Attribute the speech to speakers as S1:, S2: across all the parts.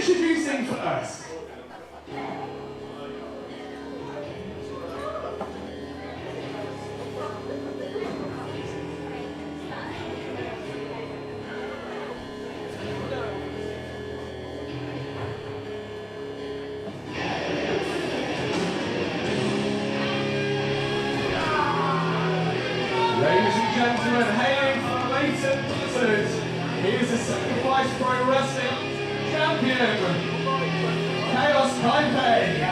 S1: Introducing first. Ladies and gentlemen, hailing from Leighton Buzzards, he is the Sacrifice Pro Wrestling champion, Chaos Payne.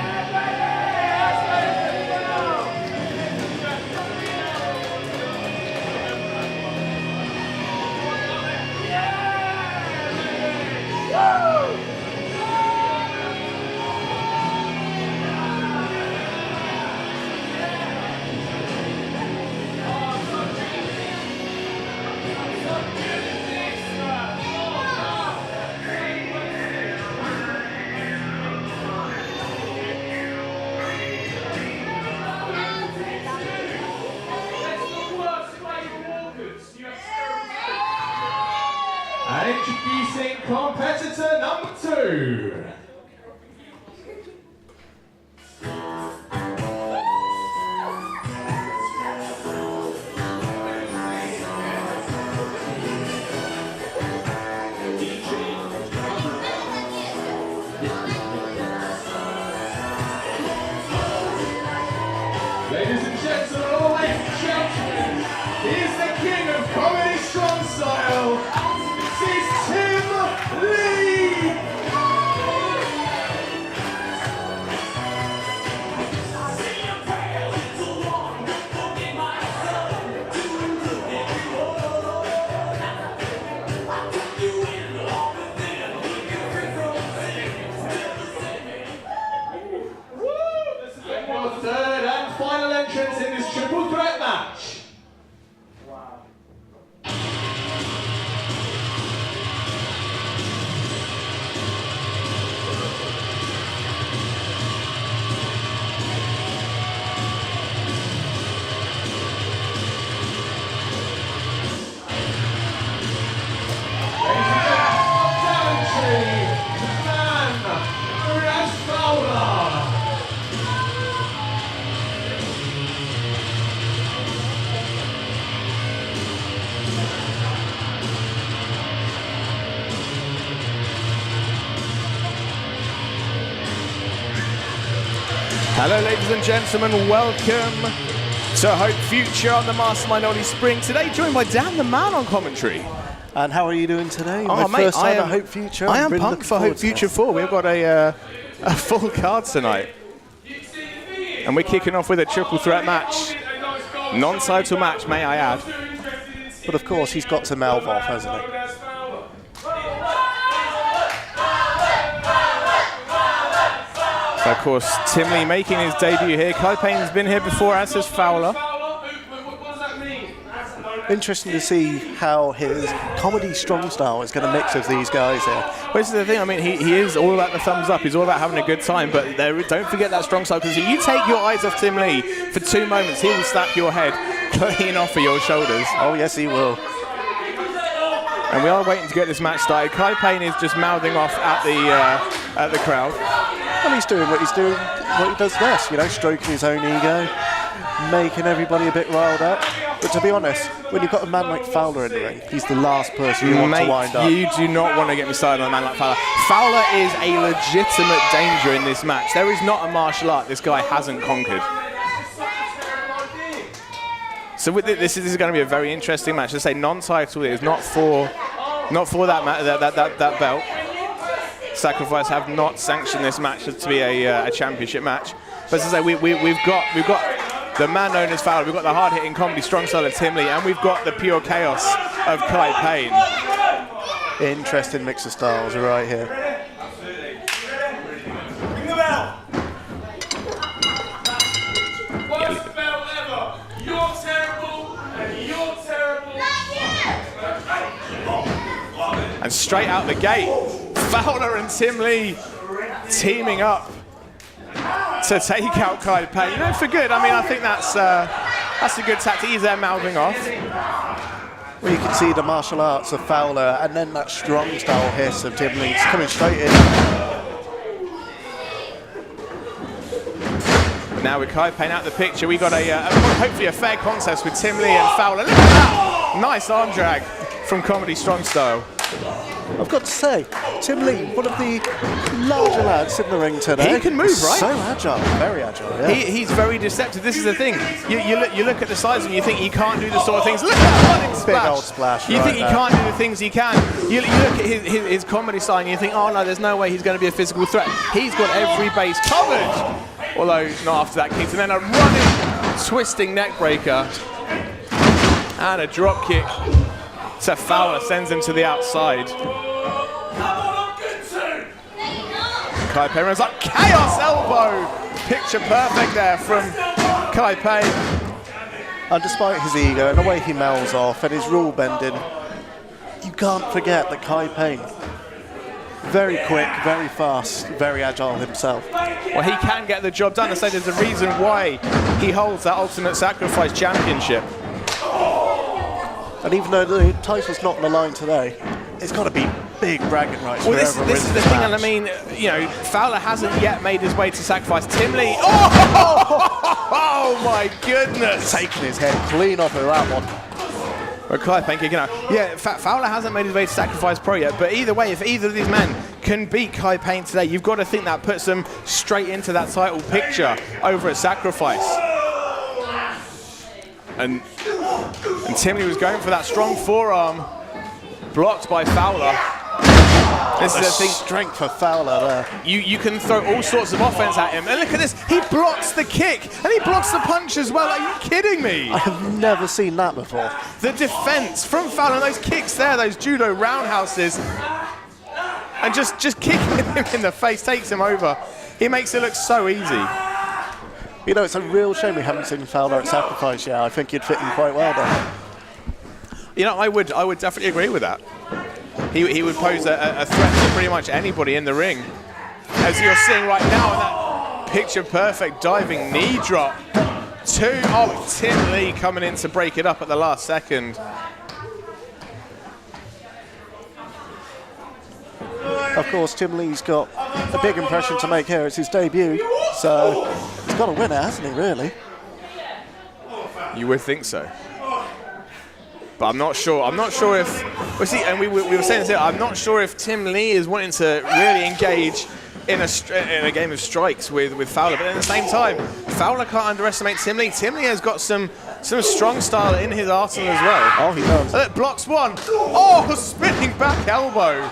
S1: And introducing competitor number 2. Ladies and gentlemen, always champion, he is the king of comedy strong style. This is Tivy! Your third and final entrance in this triple threat match. Fowler.
S2: Hello ladies and gentlemen, welcome to Hope Future on the Mastermind Olie Spring. Today joined by Dan the Man on commentary.
S3: And how are you doing today?
S2: Oh,
S3: My
S2: mate,
S3: first time at Hope Future.
S2: I am
S3: really
S2: pumped for Hope Future 4. We've got a full card tonight. And we're kicking off with a triple threat match. Non-title match, may I add.
S3: But of course, he's got to mouth off, hasn't he?
S2: Of course, Tim Lee making his debut here. Payne's been here before, as has Fowler.
S3: Interesting to see how his comedy strong style is going to mix with these guys here.
S2: Well, this is the thing, I mean, he is all about the thumbs up, he's all about having a good time, but don't forget that strong style, because if you take your eyes off Tim Lee for 2 moments, he will slap your head clean off of your shoulders.
S3: Oh, yes, he will.
S2: And we are waiting to get this match started. Payne is just mouthing off at the crowd.
S3: Well, he's doing what he does best, you know, stroking his own ego, making everybody a bit riled up. But to be honest, when you've got a man like Fowler in the ring, he's the last person you want to wind up.
S2: You do not want to get me started on a man like Fowler. Fowler is a legitimate danger in this match. There is not a martial art this guy hasn't conquered. So with this is going to be a very interesting match. Let's say non-title is not for that belt. Sacrifice have not sanctioned this match to be a championship match. But as I say, we've got the man known as Fowler, we've got the hard-hitting comedy strong style of Tim Lee, and we've got the pure chaos of Payne.
S3: Interesting mix of styles right here.
S1: Ring the bell! Worst bell ever! You're terrible, and you're terrible.
S2: And straight out the gate, Fowler and Tim Lee teaming up to take out Payne. You know, for good. I mean, I think that's a good tactic. He's there mouthing off.
S3: where you can see the martial arts of Fowler and then that strong style hiss of Tim Leeds coming straight in.
S2: Now with Kai Payne out the picture, we got hopefully a fair contest with Tim Lee and Fowler. Look at that! Nice arm drag from Comedy Strong Style.
S3: I've got to say, Tim Lee, one of the larger lads in the ring today.
S2: He can move, right?
S3: So agile, very agile, yeah.
S2: He's very deceptive. This is the thing. You look at the size and you think he can't do the sort of things. Look at that running splash.
S3: Big old splash.
S2: You think he can't do the things he can. You look at his comedy side and you think, oh no, there's no way he's going to be a physical threat. He's got every base covered. Although not after that kick. And then a running, twisting neck breaker. And a drop kick to Fowler, sends him to the outside. Kai Payne runs like chaos elbow. Picture perfect there from Kai Payne.
S3: And despite his ego and the way he mouths off and his rule bending, you can't forget that Kai Payne, very quick, very fast, very agile himself.
S2: Well, he can get the job done. I say there's a reason why he holds that Ultimate Sacrifice Championship.
S3: And even though the title's not on the line today, it's got to be big bragging rights.
S2: Well, this is the thing, and I mean, you know, Fowler hasn't yet made his way to sacrifice. Tim Lee, oh my goodness!
S3: Taking his head clean off of that one.
S2: Well, Kai Payne kicking out. Yeah, Fowler hasn't made his way to Sacrifice Pro yet, but either way, if either of these men can beat Kai Payne today, you've got to think that puts them straight into that title picture over at Sacrifice. And Tim Lee was going for that strong forearm, blocked by Fowler. This is the thing.
S3: Strength for Fowler there.
S2: You can throw all sorts of offense at him. And look at this. He blocks the kick and he blocks the punch as well. Are you kidding me?
S3: I have never seen that before.
S2: The defense from Fowler, those kicks there, those judo roundhouses, and just kicking him in the face takes him over. He makes it look so easy.
S3: You know, it's a real shame we haven't seen Fowler at Sacrifice yet. I think he'd fit in quite well there.
S2: You know, I would definitely agree with that. He would pose a threat to pretty much anybody in the ring. As you're seeing right now in that picture-perfect diving knee drop. Tim Lee coming in to break it up at the last second.
S3: Of course, Tim Lee's got a big impression to make here. It's his debut, so he's got a winner, hasn't he, really?
S2: You would think so. But I'm not sure. I'm not sure if... Well, see, and we were saying this here, I'm not sure if Tim Lee is wanting to really engage in a game of strikes with Fowler. But at the same time, Fowler can't underestimate Tim Lee. Tim Lee has got some strong style in his arsenal as well.
S3: Oh, he does.
S2: Blocks one. Oh, spinning back elbow.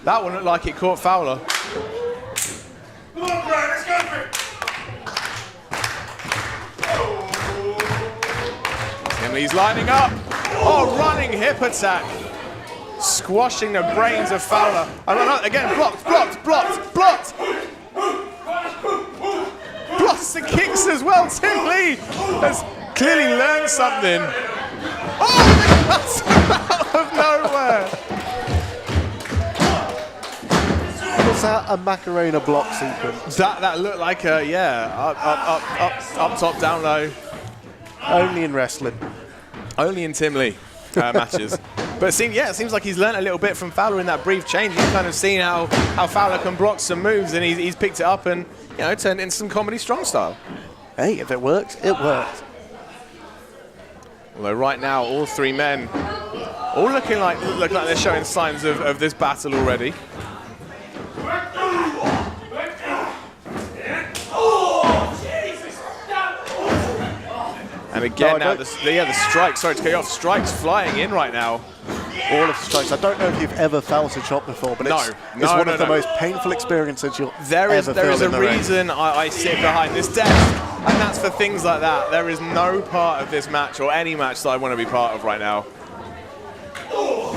S2: That one looked like it caught Fowler.
S1: Come on, bro, let's go for it.
S2: Tim Lee's lining up. Oh, running hip attack. Squashing the brains of Fowler. And again, blocked. Blocks the kicks as well. Tim Lee has clearly learned something. Oh, that's out of nowhere.
S3: Was that a Macarena block sequence?
S2: That looked like a, up, top, down low.
S3: Only in wrestling.
S2: Only in Tim Lee matches. But it seems like he's learned a little bit from Fowler in that brief change. He's kind of seen how Fowler can block some moves, and he's picked it up and turned it into some Comedy Strong style.
S3: Hey, if it works, it works.
S2: Although right now, all three men all looking like they're showing signs of this battle already. And again, now the strikes, sorry to cut you off, strikes flying in right now.
S3: All of the strikes. I don't know if you've ever felt a chop before, but it's one of the most painful experiences you'll ever feel.
S2: There is a reason I sit behind this desk, and that's for things like that. There is no part of this match or any match that I want to be part of right now.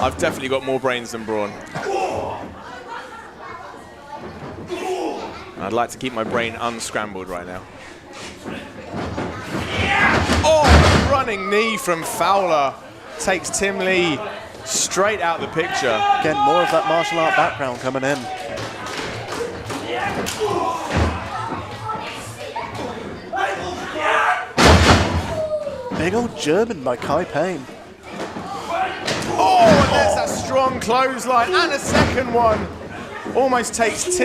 S2: I've definitely got more brains than brawn. I'd like to keep my brain unscrambled right now. Oh, running knee from Fowler takes Tim Lee straight out the picture.
S3: Again, more of that martial art background coming in. Big old German by Kai Payne.
S2: Oh, and there's that strong clothesline and a second one. Almost takes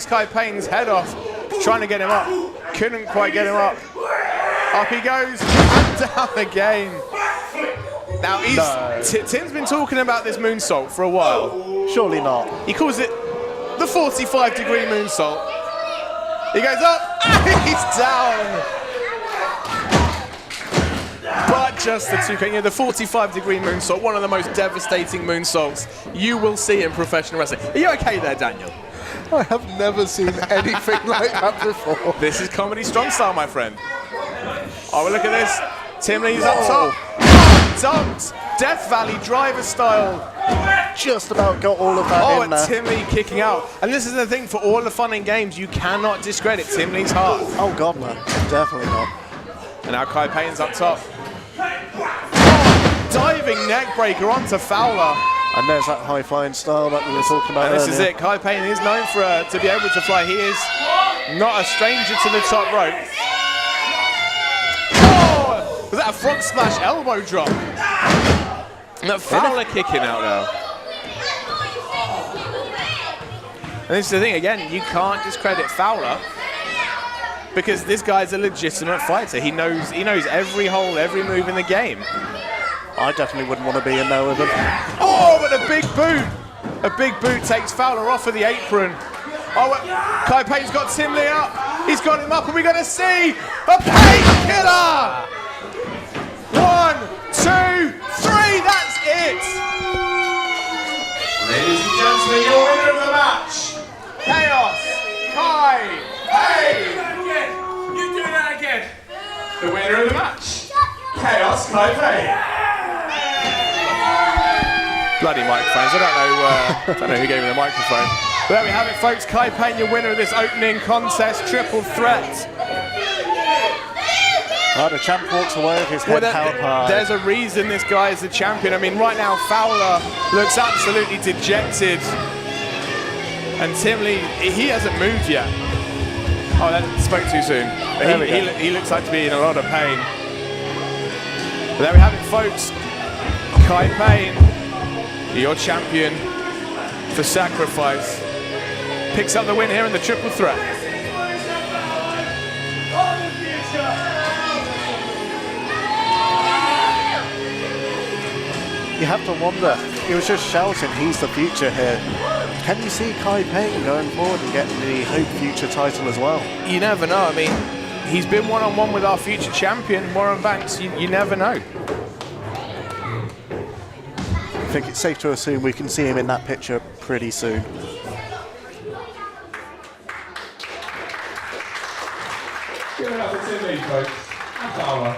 S2: Kai Payne's head off. Trying to get him up. Couldn't quite get him up. Up he goes and down again. Now, Tim's been talking about this moonsault for a while.
S3: Surely not.
S2: He calls it the 45-degree moonsault. He goes up and he's down. But just the 2 count. The 45-degree moonsault, one of the most devastating moonsaults you will see in professional wrestling. Are you okay there, Daniel?
S3: I have never seen anything like that before.
S2: This is comedy strong style, my friend. Oh, well, look at this. Tim Lee's up top. Dumped. Death Valley driver style.
S3: Just about got all of that in there.
S2: Oh, Tim Lee kicking out. And this is the thing, for all the fun in games, you cannot discredit Tim Lee's heart.
S3: Oh, God, no. Definitely not.
S2: And now Kai Payne's up top. Diving neck breaker onto Fowler.
S3: And there's that high-flying style that we were talking about
S2: And this
S3: earlier.
S2: is it. Kai Payne is known for to be able to fly. He is not a stranger to the top rope. Oh! Was that a frog splash elbow drop? And that Fowler kicking out now. And this is the thing, again, you can't discredit Fowler because this guy's a legitimate fighter. He knows every hole, every move in the game.
S3: I definitely wouldn't want to be in there with him.
S2: Oh, but a big boot! A big boot takes Fowler off of the apron. Oh, Kai Payne's got Tim Lee up. He's got him up, and we're going to see a painkiller! 1, 2, 3, that's it!
S1: Ladies and gentlemen, your winner of the match,
S2: Chaos, Kai Payne!
S1: you do that again. The winner of the match, Chaos Kai Payne.
S2: Bloody microphones. I don't know who gave me the microphone. But there we have it, folks. Kai Payne, your winner of this opening contest, triple threat.
S3: Oh, the champ walks away with his head held high.
S2: There's a reason this guy is the champion. I mean, right now, Fowler looks absolutely dejected. And Tim Lee, he hasn't moved yet. Oh, that spoke too soon. But he looks like to be in a lot of pain. But there we have it, folks. Kai Payne, your champion for Sacrifice, picks up the win here in the triple threat.
S3: You have to wonder, he was just shouting, he's the future here. Can you see Kai Payne going forward and getting the Hope Future title as well?
S2: You never know. I mean, he's been one-on-one with our future champion, Warren Banks. You never know.
S3: I think it's safe to assume we can see him in that picture pretty soon.
S1: Give it up for Tim Lee, folks. And Fowler.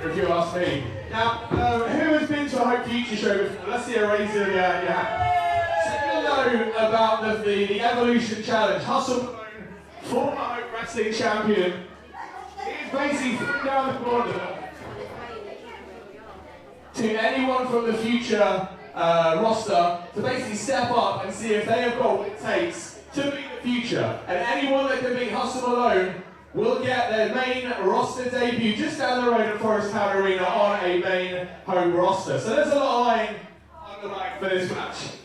S1: If you ask me. Now, who has been to a Hope Future show before? Let's see a raise of your hand. So you know about the Evolution Challenge. Hustle Malone, former Hope Wrestling champion. He's basically thrown down the corner to anyone from the future roster to basically step up and see if they have got what it takes to beat the future. And anyone that can beat Hustle Malone will get their main roster debut just down the road at Forest Town Arena on a main home roster. So there's a lot lying on the mic for this match.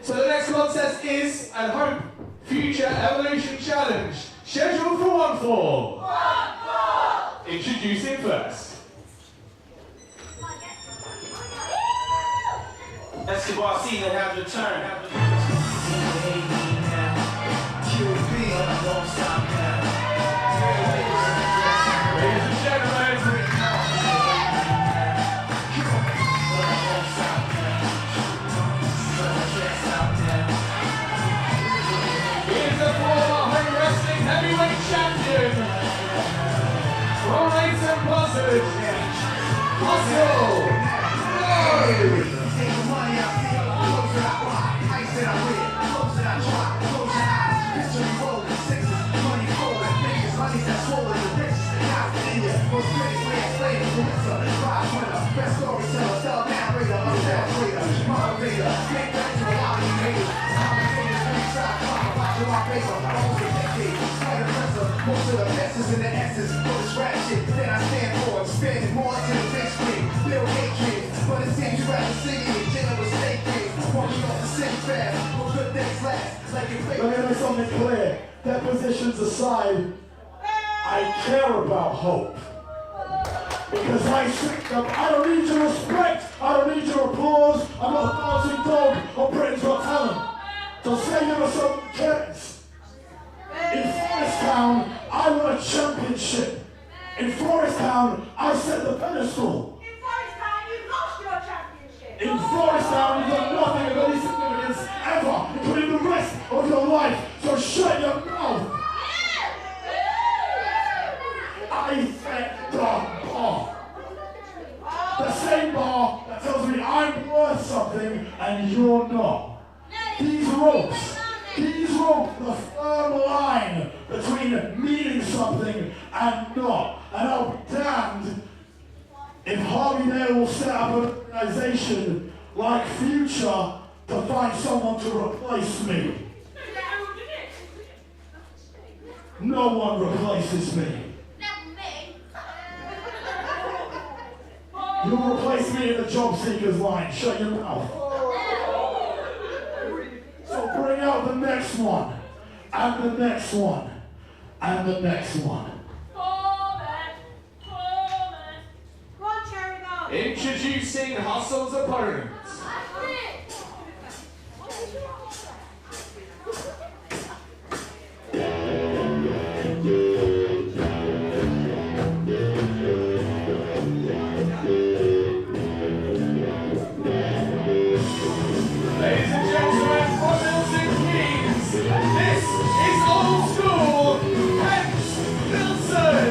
S1: So the next contest is a Hope Future Evolution Challenge, scheduled for one fall. Introducing first.
S4: Escobar season have returned.
S1: Ladies and gentlemen, Malone. Hustle.
S5: Most of the messes in the essence for this rap shit that I stand for. Expanding more to the big screen. Little hatred, but it seems you rather sing it. Generous state kids, walking off the city fast. Well, good things last. Like your favorite.
S6: Let me make something clear. Depositions aside, I care about hope. Because I don't need your respect, I don't need your applause. I'm not a dancing dog or Britain's Got Talent. So say there are some kids. In Forest Town, I won a championship. In Forest Town, I set the pedestal.
S7: In Forest Town, you lost your championship.
S6: In Forest Town, you've done nothing of any significance ever, including the rest of your life. So shut your mouth. I set the bar. The same bar that tells me I'm worth something and you're not. These ropes, the firm line between meaning something and not. And I'll be damned if Harvey Dale will set up an organization like FUTR to find someone to replace me. No one replaces me. You'll replace me in the job seekers line. Shut your mouth. So bring out the next one, and the next one, and the next one.
S1: Introducing Hustle's opponent. Ladies and gentlemen, brothers and kings, this is Old School Kent Wilson.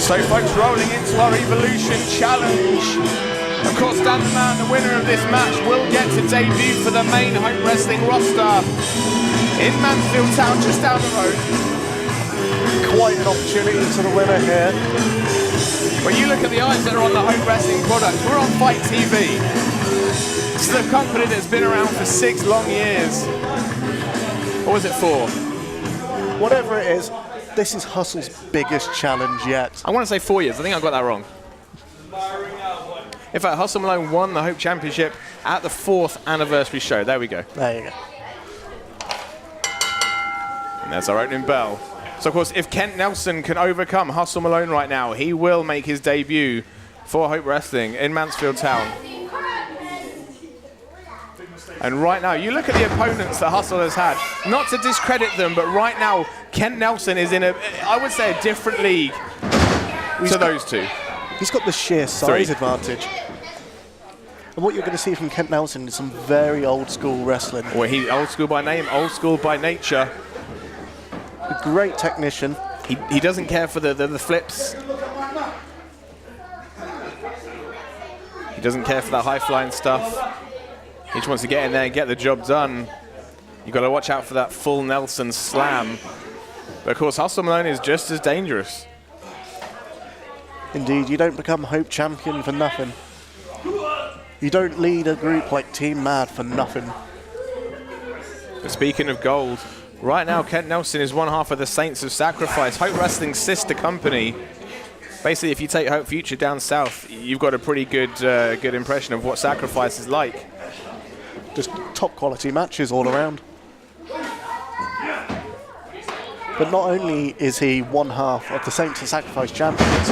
S2: So folks, rolling into our Evolution Challenge. Of course, Dan the Man, the winner of this match, will get to debut for the main home wrestling roster in Mansfield Town, just down the road.
S3: Quite an opportunity to the winner here.
S2: When you look at the eyes that are on the home wrestling products, we're on Fight TV. This is a company that's been around for 6 long years. Or was it 4?
S3: Whatever it is, this is Hustle's biggest challenge yet.
S2: I want to say 4 years. I think I got that wrong. In fact, Hustle Malone won the Hope Championship at the 4th anniversary show. There we go.
S3: There you go.
S2: And there's our opening bell. So, of course, if Kent Nelson can overcome Hustle Malone right now, he will make his debut for Hope Wrestling in Mansfield Town. And right now, you look at the opponents that Hustle has had, not to discredit them, but right now, Kent Nelson is in I would say, a different league to those two.
S3: He's got the sheer size advantage. And what you're going to see from Kent Nelson is some very old school wrestling.
S2: Well, he's old school by name, old school by nature.
S3: A great technician.
S2: He doesn't care for the flips. He doesn't care for that high-flying stuff. He just wants to get in there and get the job done. You've got to watch out for that full Nelson slam. But of course, Hustle Malone is just as dangerous.
S3: Indeed, you don't become Hope Champion for nothing. You don't lead a group like Team Mad for nothing.
S2: But speaking of gold, right now Kent Nelson is one half of the Saints of Sacrifice, Hope Wrestling's sister company. Basically, if you take Hope FUTR down south, you've got a pretty good impression of what Sacrifice is like.
S3: Just top quality matches all around. But not only is he one half of the Saints of Sacrifice champions,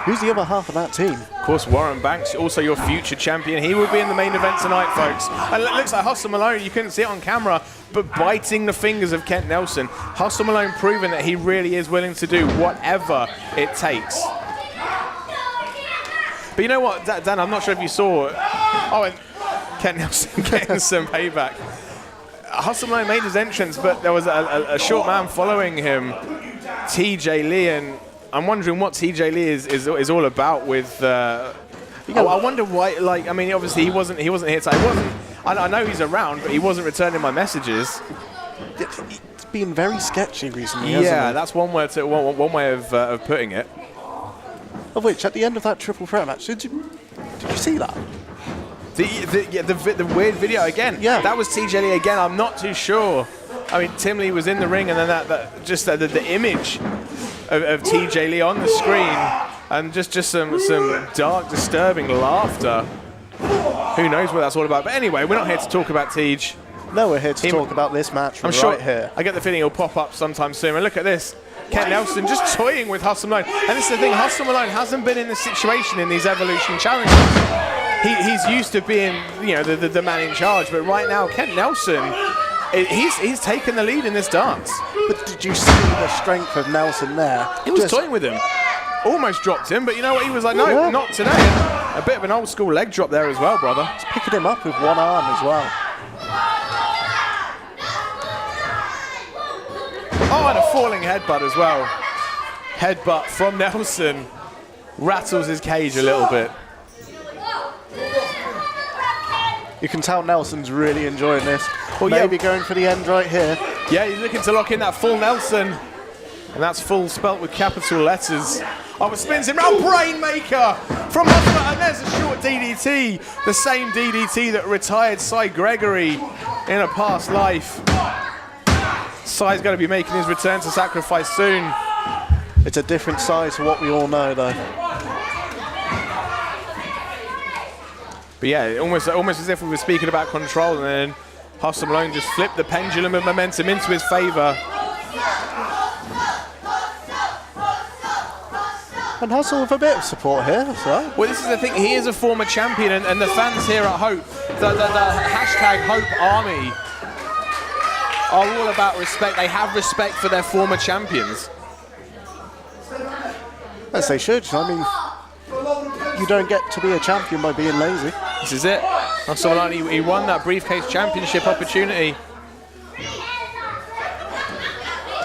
S3: Who's the other half of that team?
S2: Of course, Warren Banks, also your future champion. He will be in the main event tonight, folks. And it looks like Hustle Malone, you couldn't see it on camera, but biting the fingers of Kent Nelson. Hustle Malone proving that he really is willing to do whatever it takes. But you know what, Dan, I'm not sure if you saw. Oh, and Kent Nelson getting some payback. Hustle Malone made his entrance, but there was a short man following him, TJ Lee, and I'm wondering what TJ Lee is all about with. I wonder why. Like, I mean, obviously he wasn't here today. I know he's around, but he wasn't returning my messages.
S3: It's been very sketchy recently. Hasn't it?
S2: That's one way of putting it.
S3: Of which, at the end of that triple threat match, did you see that?
S2: The weird video again.
S3: Yeah.
S2: That was TJ Lee again. I'm not too sure. I mean, Tim Lee was in the ring, and then the image of TJ Lee on the screen, and just some dark, disturbing laughter. Who knows what that's all about? But anyway, we're not here to talk about Tej.
S3: No, we're here to talk about this match here.
S2: I get the feeling he'll pop up sometime soon. And look at this. Kent Nelson just toying with Hustle Malone. And this is the thing, Hustle Malone hasn't been in this situation in these Evolution challenges. He's used to being, the man in charge. But right now, Kent Nelson, he's taken the lead in this dance.
S3: But did you see the strength of Nelson there?
S2: He was toying with him. Almost dropped him, but you know what? He was like, no, not today. A bit of an old school leg drop there as well, brother.
S3: He's picking him up with one arm as well.
S2: Oh, and a falling headbutt as well. Headbutt from Nelson. Rattles his cage a little bit.
S3: You can tell Nelson's really enjoying this.
S2: Well,
S3: maybe going for the end right here.
S2: Yeah, he's looking to lock in that full Nelson. And that's full spelt with capital letters. Oh, it spins him round. Brainmaker from Hustle. And there's a short DDT. The same DDT that retired Cy Gregory in a past life. Cy's going to be making his return to Sacrifice soon.
S3: It's a different size to what we all know, though.
S2: But yeah, almost as if we were speaking about control, and then Hustle Malone just flipped the pendulum of momentum into his favour.
S3: And Hustle with a bit of support here as well.
S2: Well, this is the thing. He is a former champion, and the fans here at Hope, the hashtag Hope Army, are all about respect. They have respect for their former champions.
S3: As they should. I mean, you don't get to be a champion by being lazy.
S2: This is it. Hustle Malone, he won that briefcase championship opportunity.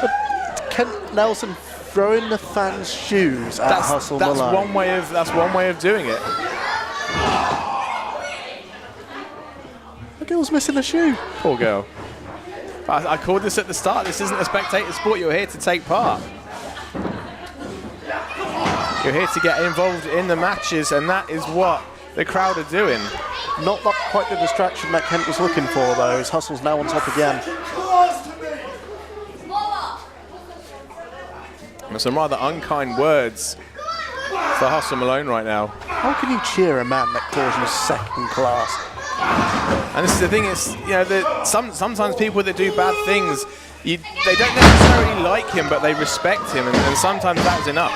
S3: But Kent Nelson throwing the fans' shoes at Hustle Malone.
S2: That's one way of doing it.
S3: The girl's missing a shoe.
S2: Poor girl. I called this at the start. This isn't a spectator sport. You're here to take part. You're here to get involved in the matches, and that is what the crowd are doing.
S3: Not quite the distraction that Kent was looking for, though, as Hustle's now on top again.
S2: Some rather unkind words for Hustle Malone right now.
S3: How can you cheer a man that calls you second class?
S2: And this is the thing, sometimes people that do bad things, they don't necessarily like him, but they respect him, and sometimes that's enough.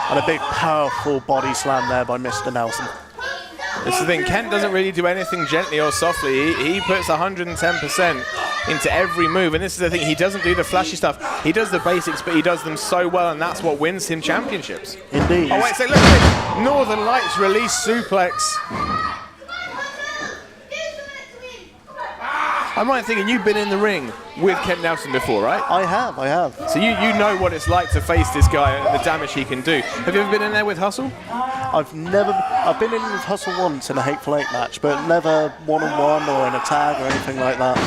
S3: And a big, powerful body slam there by Mr. Nelson.
S2: This is the thing, Kent doesn't really do anything gently or softly. He puts 110% into every move, and this is the thing, he doesn't do the flashy stuff. He does the basics, but he does them so well, and that's what wins him championships.
S3: Indeed.
S2: Oh wait, so look at this, Northern Lights release suplex. I'm right thinking you've been in the ring with Kent Nelson before, right?
S3: I have.
S2: So you know what it's like to face this guy and the damage he can do. Have you ever been in there with Hustle?
S3: I've been in with Hustle once in a Hateful Eight match, but never one-on-one or in a tag or anything like that.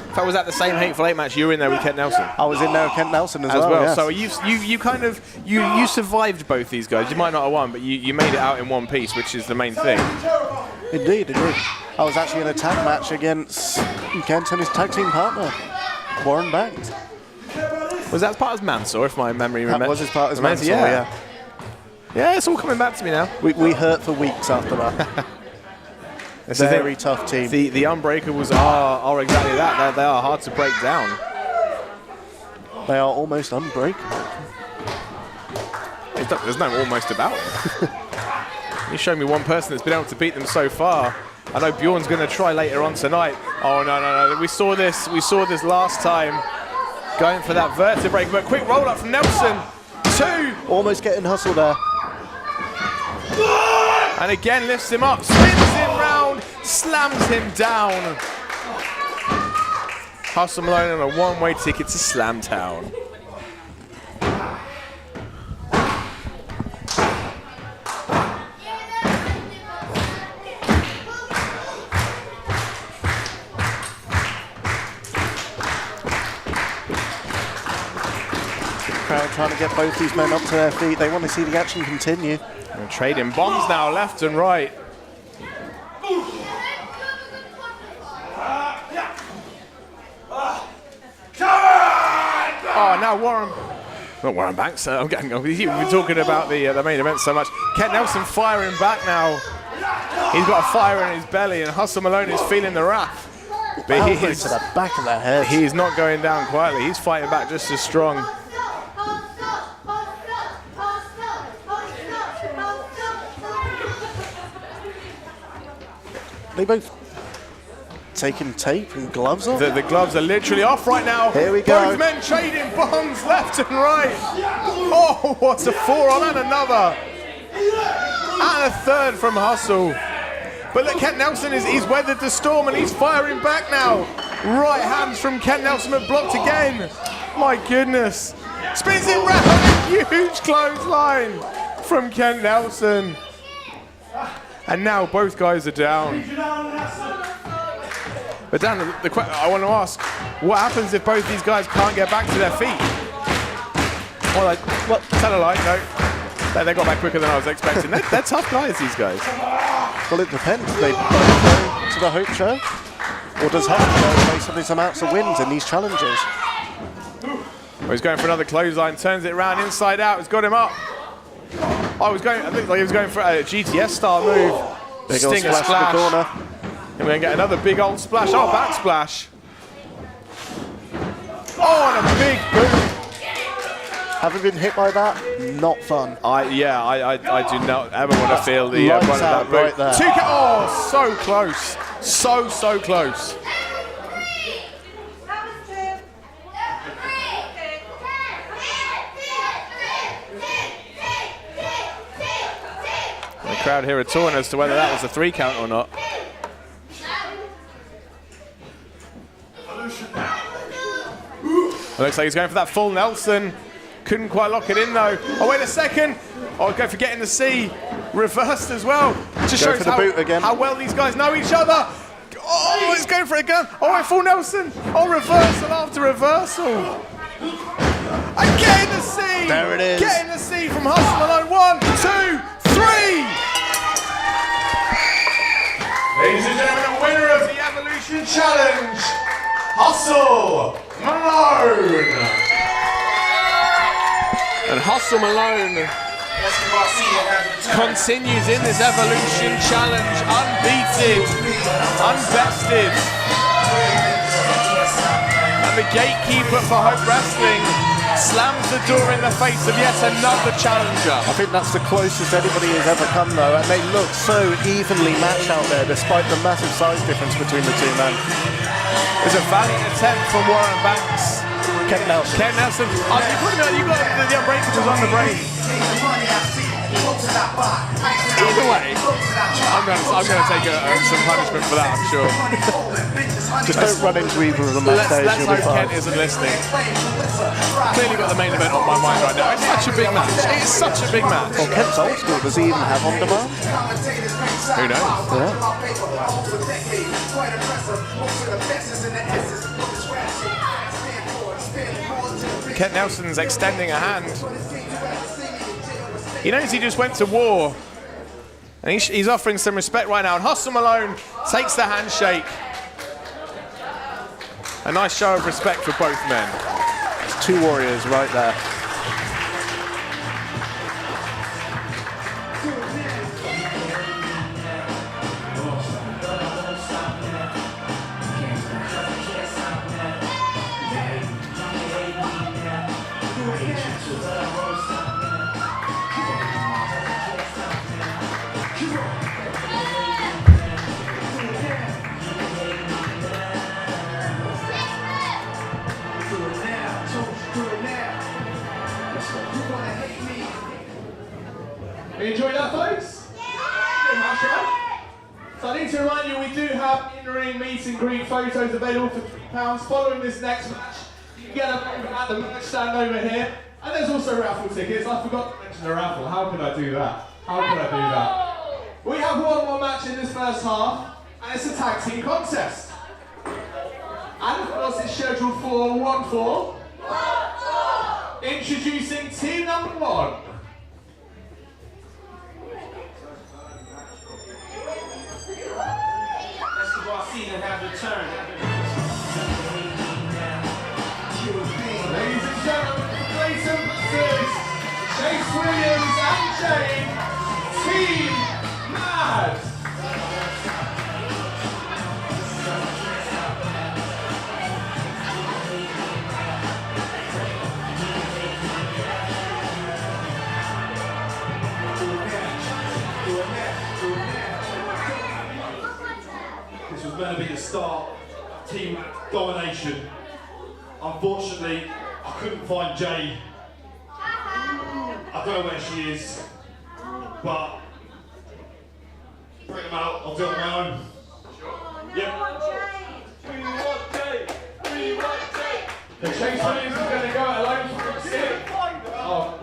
S2: In fact, was that the same Hateful Eight match you were in there with Kent Nelson?
S3: I was in there with Kent Nelson as well. Yes.
S2: So you survived both these guys. You might not have won, but you made it out in one piece, which is the main thing.
S3: Indeed. I was actually in a tag match against Kent and his tag team partner, Warren Banks.
S2: Was that part of Mansour, if my memory remembers?
S3: That was his part of Mansour, yeah.
S2: Yeah, it's all coming back to me now.
S3: We hurt for weeks after that. It's a very tough team.
S2: The Unbreakables are exactly that. They are hard to break down.
S3: They are almost unbreakable.
S2: there's no almost about it. You show me one person that's been able to beat them so far. I know Bjorn's going to try later on tonight. Oh, no. We saw this last time. Going for that vertebrae, but quick roll up from Nelson. 2.
S3: Almost getting hustled there.
S2: And again lifts him up, spins him round, slams him down. Hustle Malone on a one-way ticket to Slamtown.
S3: Crowd trying to get both these men up to their feet. They want to see the action continue.
S2: And trading bombs now, left and right. Oh, now not Warren Banks. I'm getting. We've been talking about the main event so much. Ken Nelson firing back now. He's got a fire in his belly, and Hustle Malone is feeling the wrath. But
S3: He is to the back of their head.
S2: He's not going down quietly. He's fighting back just as strong.
S3: They both taking tape and gloves off.
S2: The gloves are literally off right now.
S3: Here we go.
S2: Both men trading bombs left and right. Oh, what a forearm and another. And a third from Hustle. But look, Kent Nelson, he's weathered the storm and he's firing back now. Right hands from Kent Nelson, but blocked again. My goodness. Spins it round. Huge clothesline from Kent Nelson. And now both guys are down. But Dan, I want to ask, what happens if both these guys can't get back to their feet? Well, tell a lie, no. They got back quicker than I was expecting. They're tough guys, these guys.
S3: Well, it depends. They both go to the Hope Show, or does Hustle face up these amounts of wins in these challenges?
S2: Well, he's going for another clothesline, turns it around inside out. He's got him up. I looked like he was going for a GTS style move.
S3: Big old
S2: Stinger
S3: splash in the corner.
S2: And we're going to get another big old splash. Oh, back splash. Oh, and a big boom.
S3: Having been hit by that, not fun.
S2: I do not ever want to feel the
S3: Lights
S2: brunt of
S3: out
S2: that boom.
S3: right there.
S2: Oh, so close. So close. The crowd here are torn as to whether that was a 3 count or not. It looks like he's going for that full Nelson. Couldn't quite lock it in though. Oh, wait a second. Oh, go for getting the C. Reversed as well. Just
S3: Go
S2: shows
S3: for the boot again.
S2: how well these guys know each other. Oh, he's going for it again. Oh, wait, full Nelson. Oh, reversal after reversal. And getting the C.
S3: There it is.
S2: Getting the C from Hustle Malone. 1, 2, 3. Ladies and gentlemen, the winner of the Evolution Challenge, Hustle Malone. And Hustle Malone continues in this Evolution Challenge, unbeaten, unbested. And the gatekeeper for Hope Wrestling slams the door in the face of yet another challenger.
S3: I think that's the closest anybody has ever come though, and they look so evenly matched out there despite the massive size difference between the two men.
S2: There's a valiant attempt from Warren Banks.
S3: Ken Nelson.
S2: Ken Nelson. You got the Unbreakables on the brain. Either way, I'm going to take some punishment for that, I'm sure.
S3: Just don't run into either of them that stage.
S2: Let's hope Kent isn't listening. Clearly got the main event on my mind right now. It's such a big match. It is such a big match.
S3: Well, Kent's old school. Does he even have on demand?
S2: Who knows?
S3: Yeah.
S2: Kent Nelson's extending a hand. He knows he just went to war. And he's offering some respect right now. And Hustle Malone takes the handshake. A nice show of respect for both men.
S3: It's two warriors right there.
S1: Yeah, folks? Good match, right? So I need to remind you, we do have in-ring meet and greet photos available for £3. Following this next match, you can get them at the merch stand over here. And there's also raffle tickets. I forgot to mention the raffle. How could I do that? How could I do that? We have one more match in this first half, and it's a tag team contest. And of course, it's scheduled for 1-4. Introducing team number 1.
S4: Season have returned.
S1: Ladies and gentlemen, Clayton versus Chase Williams and Jane, Team Mad.
S6: This was going to be the start of team domination. Unfortunately, I couldn't find Jay. I don't know where she is, but bring them out. I'll do it on my own. Yep.
S1: The Chase Williams is going to go it alone for 6. Oh.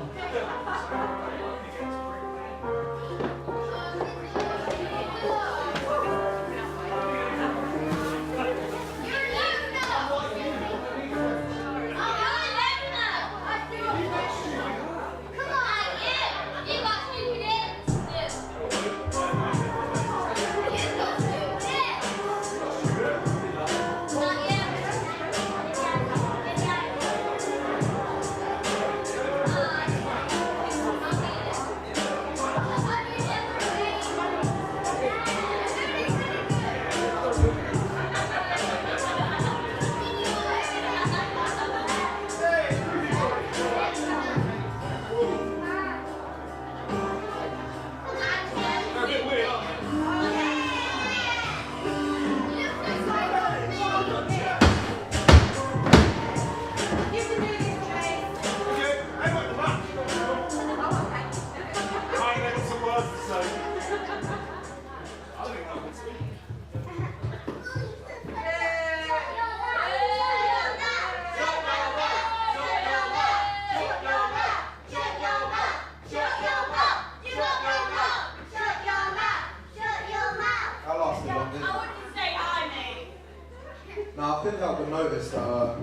S8: Now, I couldn't help but notice that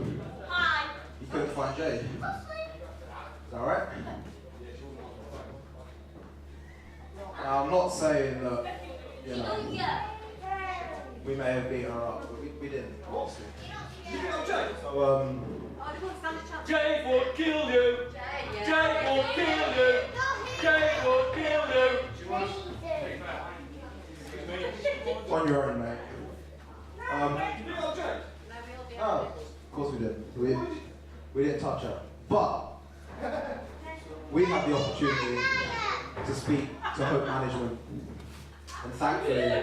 S8: you couldn't find Jay. Is that right? Now, I'm not saying that, you know, we may have beaten her up, but we didn't, obviously. So,
S4: Jay will kill you. Jay will kill you. Jay will kill you.
S8: on your own, mate. No, of course we didn't. We didn't touch her. But we had the opportunity to speak to Hope Management. And thankfully,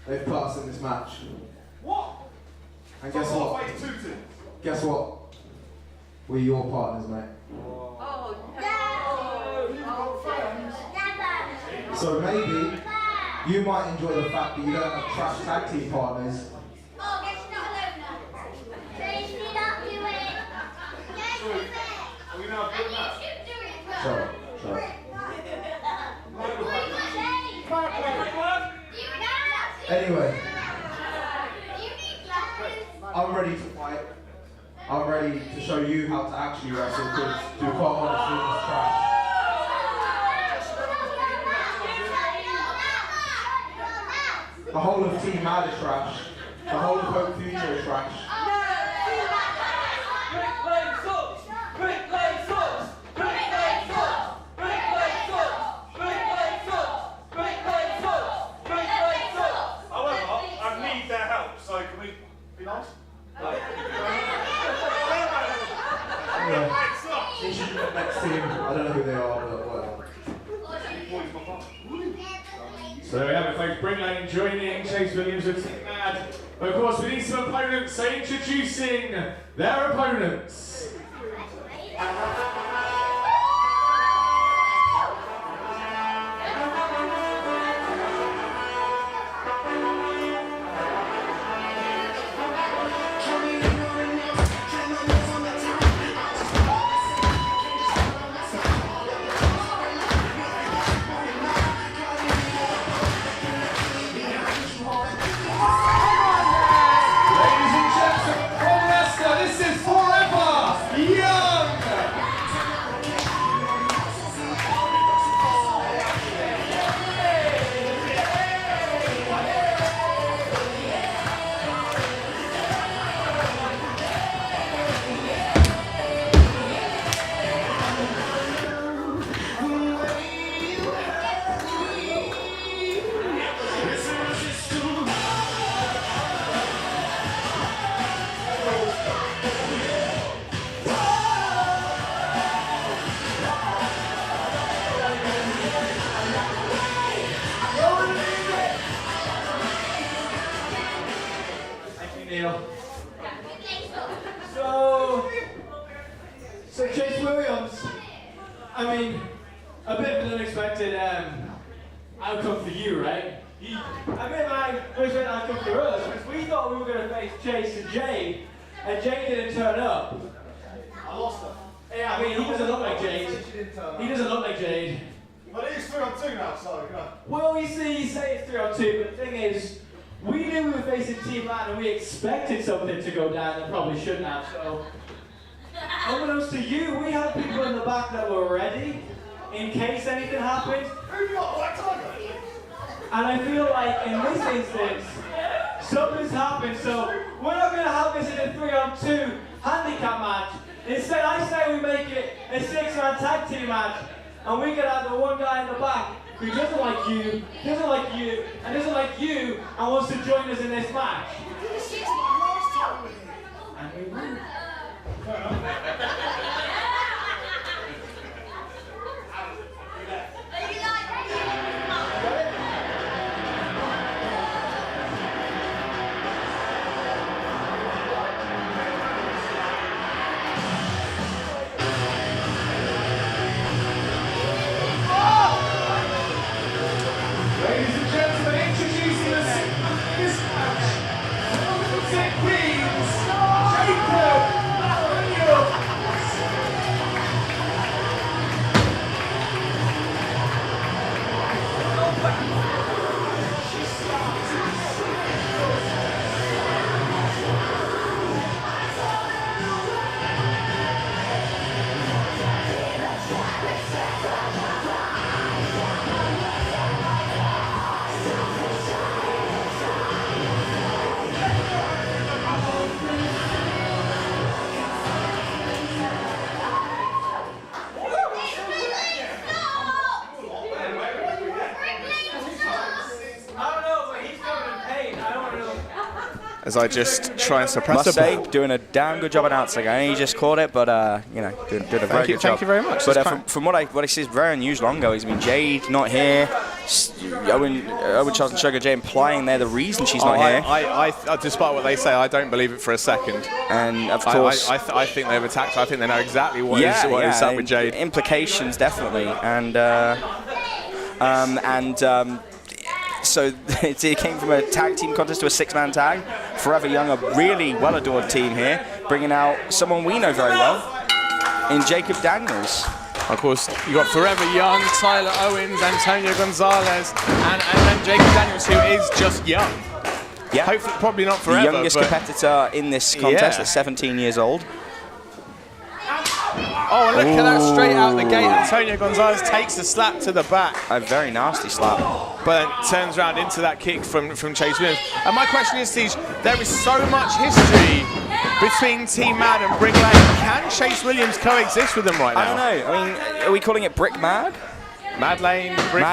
S8: they've put us in this match.
S6: What?
S8: And guess what? Guess what? We're your partners, mate.
S7: Oh, no.
S8: So maybe you might enjoy the fact that you don't have trash tag team partners.
S7: Oh, guess you're not alone now. Please do not do it. Yes, do it.
S6: Are we now doing that?
S7: You should do it.
S8: Shut up, shut up. Anyway, I'm ready to fight. I'm ready to show you how to actually wrestle, because to be quite honest, it's trash. The whole of Team Mad is trash. The whole of Hope FUTR is trash. They should be next team. I don't know who they are, but whatever.
S1: So there we have it, folks. Bring Lane joining Chase Williams with Team Mad. But of course, we need some opponents, so introducing their opponents.
S4: Neil. So Chase Williams, I mean, a bit of an unexpected outcome for you, right? A bit of an unexpected outcome for us, because we thought we were going to face Chase and Jade didn't turn up.
S6: I lost her.
S4: Yeah, I mean, he doesn't look like Jade. He doesn't look like Jade.
S6: But it is 3-on-2 now, so, you know.
S4: Well, you say it's 3-on-2, but the thing is, we knew we were facing Team Man and we expected something to go down that probably shouldn't have, so. Unbeknownst to you, we had people in the back that were ready in case anything happened.
S6: Who you got, Black Tiger?
S4: And I feel like in this instance, something's happened, so we're not going to have this in a 3-on-2 handicap match. Instead, I say we make it a 6-man tag team match, and we get out the one guy in the back who doesn't like you, and doesn't like you, and wants to join us in this match. And we win.
S1: Ladies and gentlemen, introducing this match, Queens, Jacob.
S2: As I just try and suppress
S9: Must
S2: the
S9: say, doing a damn good job announcing. I know you just caught it, but you know, doing a very good job.
S2: Thank you very much.
S9: But from what I see, it's very unusual on goings. I mean, Jade not here. Owen, Charles, and Shogun, Jade implying they're the reason she's not here.
S2: I, despite what they say, I don't believe it for a second.
S9: And of course,
S2: I think they've attacked her. I think they know exactly what is up with Jade.
S9: Implications definitely, so it came from a tag team contest to a 6-man tag. Forever Young, a really well-adored team here, bringing out someone we know very well in Jacob Daniels.
S2: Of course, you got Forever Young, Tyler Owens, Antonio Gonzalez, and Jacob Daniels, who is just young.
S9: Yeah,
S2: hopefully, probably not forever.
S9: The youngest competitor in this contest at 17 years old.
S2: Oh, and look at that straight out the gate. Antonio Gonzalez takes a slap to the back.
S9: A very nasty slap.
S2: But turns around into that kick from Chase Williams. And my question is, Steve, there is so much history between Team Mad and Brick Lane. Can Chase Williams coexist with them right now?
S9: I don't know. I mean, are we calling it Brick Mad?
S2: Mad Lane,
S9: Brick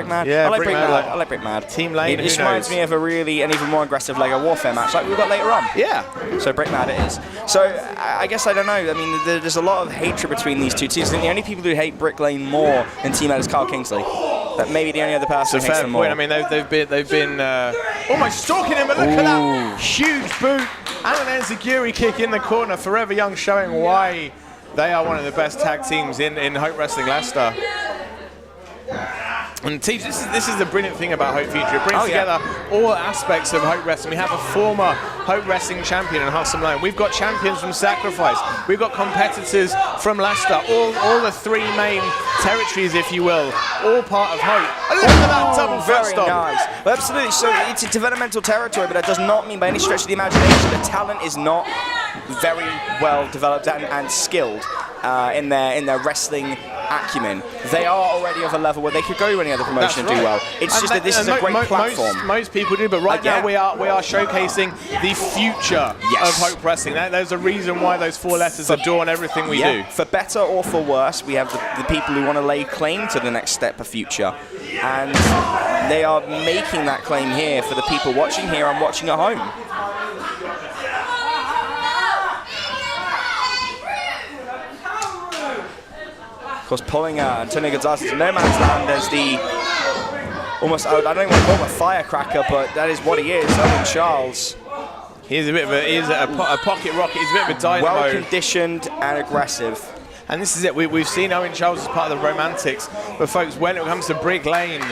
S9: Mad.
S2: Yeah,
S9: I like Brick Mad.
S2: Like,
S9: I like Brick Mad.
S2: Team Lane.
S9: It reminds me of an even more aggressive Lego Warfare match like we've got later on.
S2: Yeah.
S9: So Brick Mad it is. So I guess I don't know. I mean, there's a lot of hatred between these two teams. I think the only people who hate Brick Lane more than Team Mad is Carl Kingsley. That maybe the only other person who hates them more.
S2: I mean, they've been almost stalking him, but look at that huge boot and an enziguri kick in the corner. Forever Young showing why they are one of the best tag teams in Hope Wrestling Leicester. And Teach, this is the brilliant thing about Hope Future. It brings together all aspects of Hope Wrestling. We have a former Hope Wrestling champion in Hustle Malone. We've got champions from Sacrifice. We've got competitors from Leicester. All the three main territories, if you will, all part of Hope. And look at that double foot stomp.
S9: Nice. Well, absolutely. So it's a developmental territory, but that does not mean by any stretch of the imagination the talent is not very well developed and skilled in their wrestling acumen. They are already of a level where they could go to any other promotion and do well. It's just that this is a great platform.
S2: Most people do, but right now we are showcasing the future of Hope Wrestling. There's a reason why those four letters adorn everything we do.
S9: For better or for worse, we have the people who want to lay claim to the next step of future. And they are making that claim here for the people watching here and watching at home. Of course, pulling Antonio Gonzalez to no man's land as the almost, I don't even want to call him a firecracker, but that is what he is. Owen Charles
S2: He's a bit of a pocket rocket. He's a bit of a dynamo.
S9: Well conditioned and aggressive.
S2: And this is it. We've seen Owen Charles as part of the Romantics, but folks, when it comes to Brick Lane,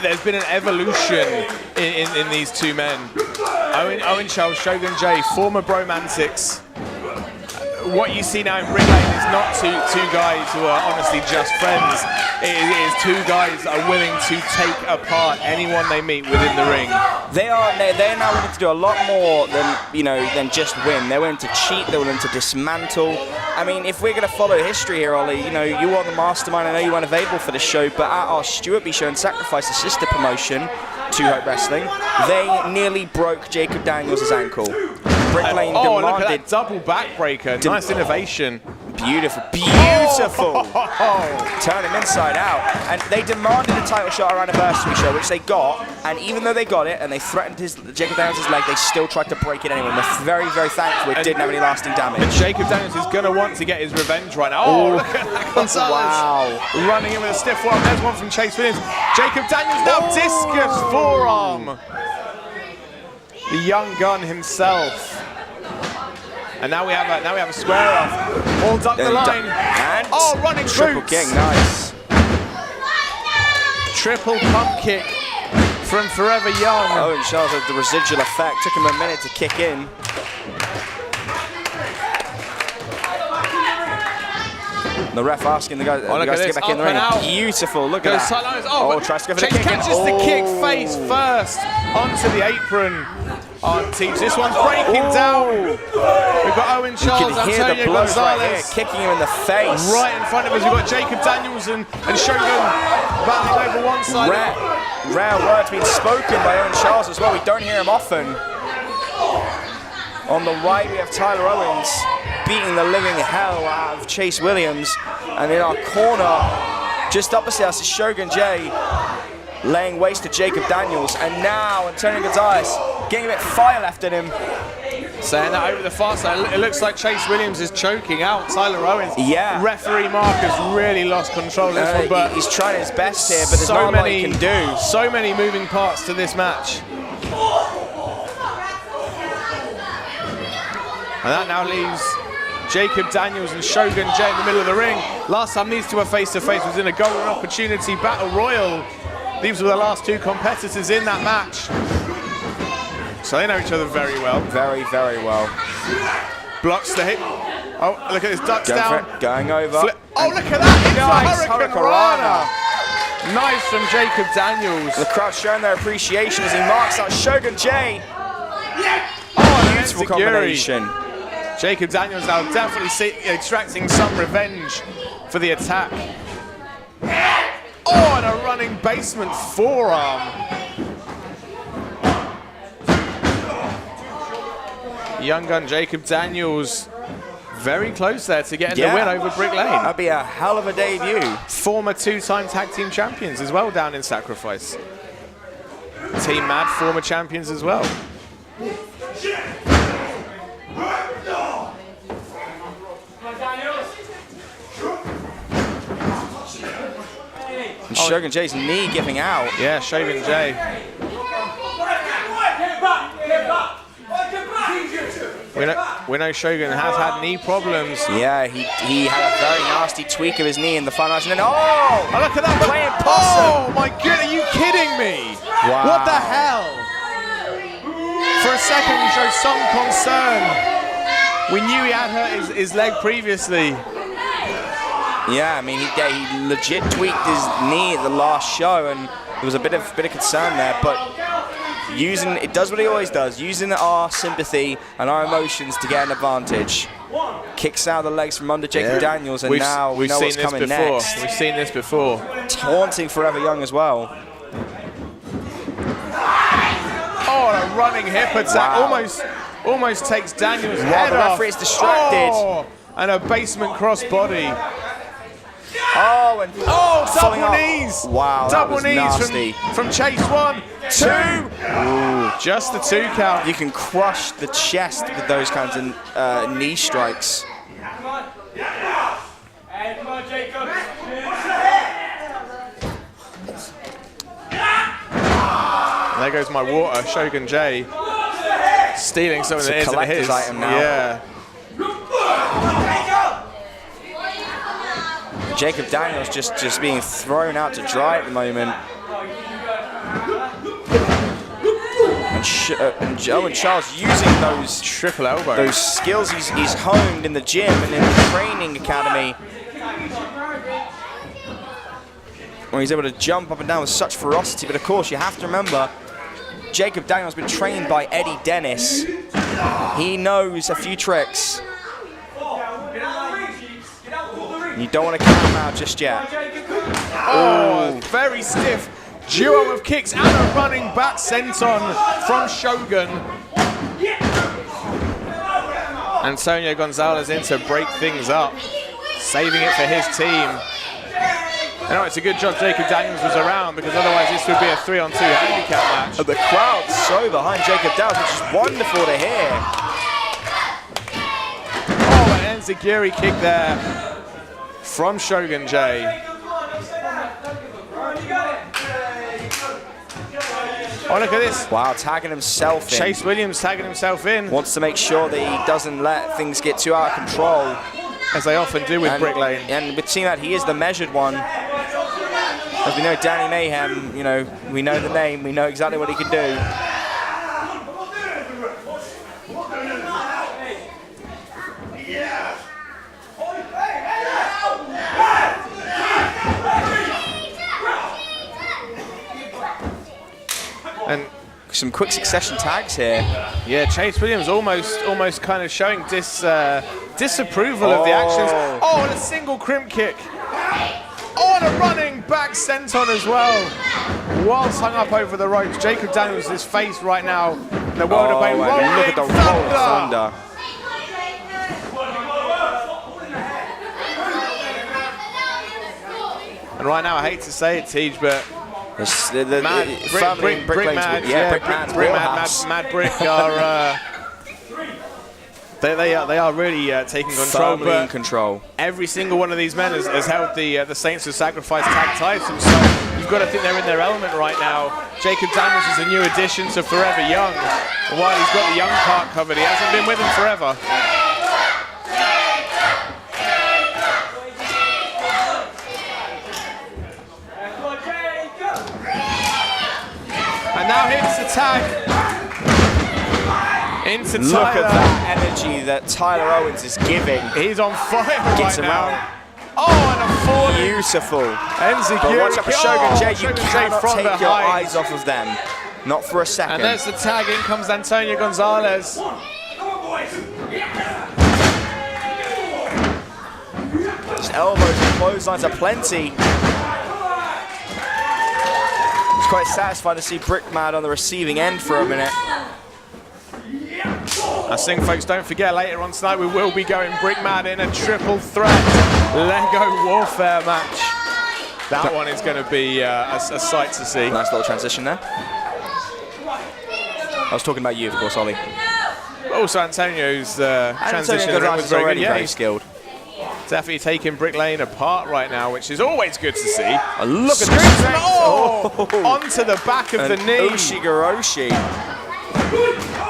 S2: there's been an evolution in these two men. Owen Charles, Shogun J, former Bromantics. What you see now in Brick Lane is not two guys who are honestly just friends. It is two guys that are willing to take apart anyone they meet within the ring.
S9: They're now willing to do a lot more than just win. They're willing to cheat. They're willing to dismantle. I mean, if we're going to follow history here, Olie, you are the mastermind. I know you weren't available for the show, but at our Stuart B show and Sacrifice, the sister promotion to Hope Wrestling, they nearly broke Jacob Daniels' ankle. Brick Lane demanded.
S2: Look at that double backbreaker. Nice innovation.
S9: Beautiful, beautiful. Turn him inside out. And they demanded a title shot at our anniversary show, which they got. And even though they got it and they threatened Jacob Daniels' leg, they still tried to break it anyway. And they're very, very thankful it didn't have any lasting damage.
S2: And Jacob Daniels is going to want to get his revenge right now. Oh, look at that, Gonzalez.
S9: Wow.
S2: Running in with a stiff forearm. There's one from Chase Williams. Jacob Daniels now discus forearm. The young gun himself. And now we have a square off. All duck the line.
S9: And
S2: running
S9: triple
S2: boots.
S9: kick, nice.
S2: Triple pump kick from Forever Young.
S9: Owen Charles had the residual effect. Took him a minute to kick in. The ref asking the guys to get back in the ring. Beautiful, look at that. Tries to go for the kick.
S2: Catches the kick face first onto the apron. Teach. This one's breaking down. We've got Owen Charles, Antonio Gonzalez
S9: right kicking him in the face.
S2: Right in front of us, we've got Jacob Daniels and Shogun battling over one side.
S9: Rare words being spoken by Owen Charles as well. We don't hear him often. On the right, we have Tyler Owens beating the living hell out of Chase Williams. And in our corner, just opposite us, is Shogun J laying waste to Jacob Daniels. And now Antonio Gonzalez getting a bit of fire left in him.
S2: Saying that over the far side, it looks like Chase Williams is choking out Tyler Owens.
S9: Yeah.
S2: Referee Mark has really lost control of this one, but
S9: he's trying his best here, but there's not a lot he can do.
S2: So many moving parts to this match. And that now leaves Jacob Daniels and Shogun J in the middle of the ring. Last time these two were face-to-face was in a Golden Opportunity Battle Royal. These were the last two competitors in that match. So they know each other very well.
S9: Very, very well.
S2: Blocks the hip. Oh, look at this, ducks down.
S9: Going over.
S2: Oh, look at that! Nice Hurricanrana. Nice from Jacob Daniels.
S9: The crowd showing their appreciation as he marks out Shogun J.
S2: Oh,
S9: beautiful combination.
S2: Jacob Daniels now definitely extracting some revenge for the attack. Oh, and a running basement forearm. Young gun Jacob Daniels very close there to getting the win over Brick Lane.
S9: That'd be a hell of a debut.
S2: Former two-time tag team champions as well down in Sacrifice. Team Mad, former champions as well.
S9: And Shogun J's knee giving out.
S2: Yeah, Shogun J. We know Shogun has had knee problems.
S9: Yeah, he had a very nasty tweak of his knee in the final match. And then, oh,
S2: look at that.
S9: Playing possum.
S2: Oh, my goodness, are you kidding me?
S9: Wow.
S2: What the hell? For a second, we showed some concern. We knew he had hurt his leg previously.
S9: Yeah, I mean, he legit tweaked his knee at the last show, and there was a bit of concern there, but it does what he always does, using our sympathy and our emotions to get an advantage. Kicks out the legs from under Jacob Daniels, and now we know what's coming next.
S2: We've seen this before.
S9: Taunting Forever Young as well.
S2: Oh, and a running hip attack.
S9: Wow.
S2: Almost takes Daniels' head
S9: the
S2: off.
S9: referee is distracted.
S2: Oh, and a basement crossbody.
S9: Oh, and
S2: double knees.
S9: Wow,
S2: double knees
S9: nasty.
S2: From Chase. 1, 2.
S9: Ooh.
S2: Just the 2 count.
S9: You can crush the chest with those kinds of knee strikes.
S4: Come on. Hey, come on, Jacob.
S2: There goes my water, Shogun J. Stealing something that
S9: It's a
S2: isn't his.
S9: collector's item now.
S2: Yeah.
S9: Jacob Daniels just being thrown out to dry at the moment. And Owen Charles using those
S2: triple elbow,
S9: those skills he's honed in the gym and in the training academy, where he's able to jump up and down with such ferocity. But of course, you have to remember, Jacob Daniels has been trained by Eddie Dennis. He knows a few tricks. You don't want to count him out just yet.
S2: Oh, very stiff duo of kicks and a running back senton from Shogun. Antonio Gonzalez in to break things up, saving it for his team. I know it's a good job Jacob Daniels was around, because otherwise this would be a 3-on-2 handicap match.
S9: The crowd's so behind Jacob Daniels, which is wonderful to hear.
S2: Oh, an enziguri kick there from Shogun J. Oh, look at this.
S9: Wow, tagging himself in.
S2: Chase Williams tagging himself in.
S9: Wants to make sure that he doesn't let things get too out of control.
S2: As they often do with Brick Lane.
S9: And with seeing that he is the measured one. As we know, Danny Mayhem, you know, we know the name, we know exactly what he can do.
S2: And
S9: some quick succession tags here.
S2: Yeah, Chase Williams almost kind of showing disapproval of the actions. Oh, and a single crimp kick. Oh, and a running back senton as well. Whilst hung up over the ropes, Jacob Daniels' face right now in the world of Payne.
S9: Look at the roll of thunder.
S2: And right now, I hate to say it, Tej, but Mad Brick are they are really taking control.
S9: Firmly in control.
S2: Every single one of these men has held the Saints of Sacrifice tag titles, so you've got to think they're in their element right now. Jacob Daniels is a new addition to Forever Young. And while he's got the young part covered, he hasn't been with them forever. And now hits the tag into Tyler.
S9: Look at that energy that Tyler Owens is giving.
S2: He's on fire
S9: Gets
S2: right
S9: around.
S2: now. Oh, and a falling.
S9: Beautiful.
S2: Enziguri.
S9: But watch out for Shogun J. You
S2: Shogun J
S9: cannot
S2: from
S9: take your
S2: behind.
S9: eyes off of them. Not for a second.
S2: And there's the tag. In comes Antonio Gonzalez.
S9: Just elbows and clotheslines are plenty. It's quite satisfying to see Brickmad on the receiving end for a minute.
S2: I think, folks, don't forget, later on tonight we will be going Brickmad in a triple threat Lego Warfare match. That one is going to be a sight to see.
S9: Nice little transition there. I was talking about you, of course, Olie.
S2: Also, Antonio's transition
S9: Antonio
S2: was very
S9: already
S2: good.
S9: very skilled.
S2: Definitely taking Brick Lane apart right now, which is always good to see.
S9: Look at
S2: this!
S9: the
S2: Oh! Onto the back of the knee.
S9: Oshigoroshi.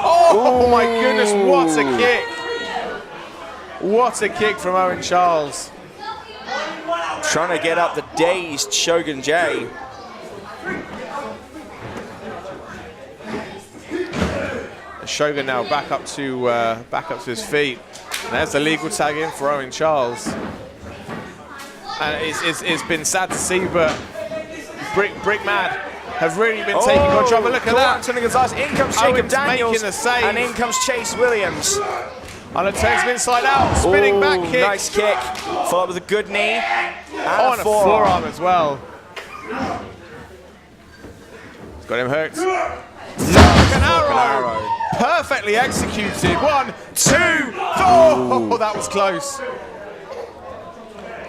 S2: Oh my goodness, what a kick. What a kick from Owen Charles.
S9: Trying to get up the dazed Shogun J.
S2: Shogun now back up to his feet. And there's the legal tag in for Owen Charles. And it's been sad to see, but Brickmad have really been taking control. But look at that.
S9: Antonio Gonzalez. In comes Jacob
S2: Owens
S9: Daniels.
S2: making the save.
S9: And in comes Chase Williams.
S2: On a turns him inside out. Spinning back kick.
S9: Nice kick. Followed with a good knee.
S2: And a forearm as well. He's got him hooked. An arrow. Perfectly executed. 1, 2, 4. Oh, that was close.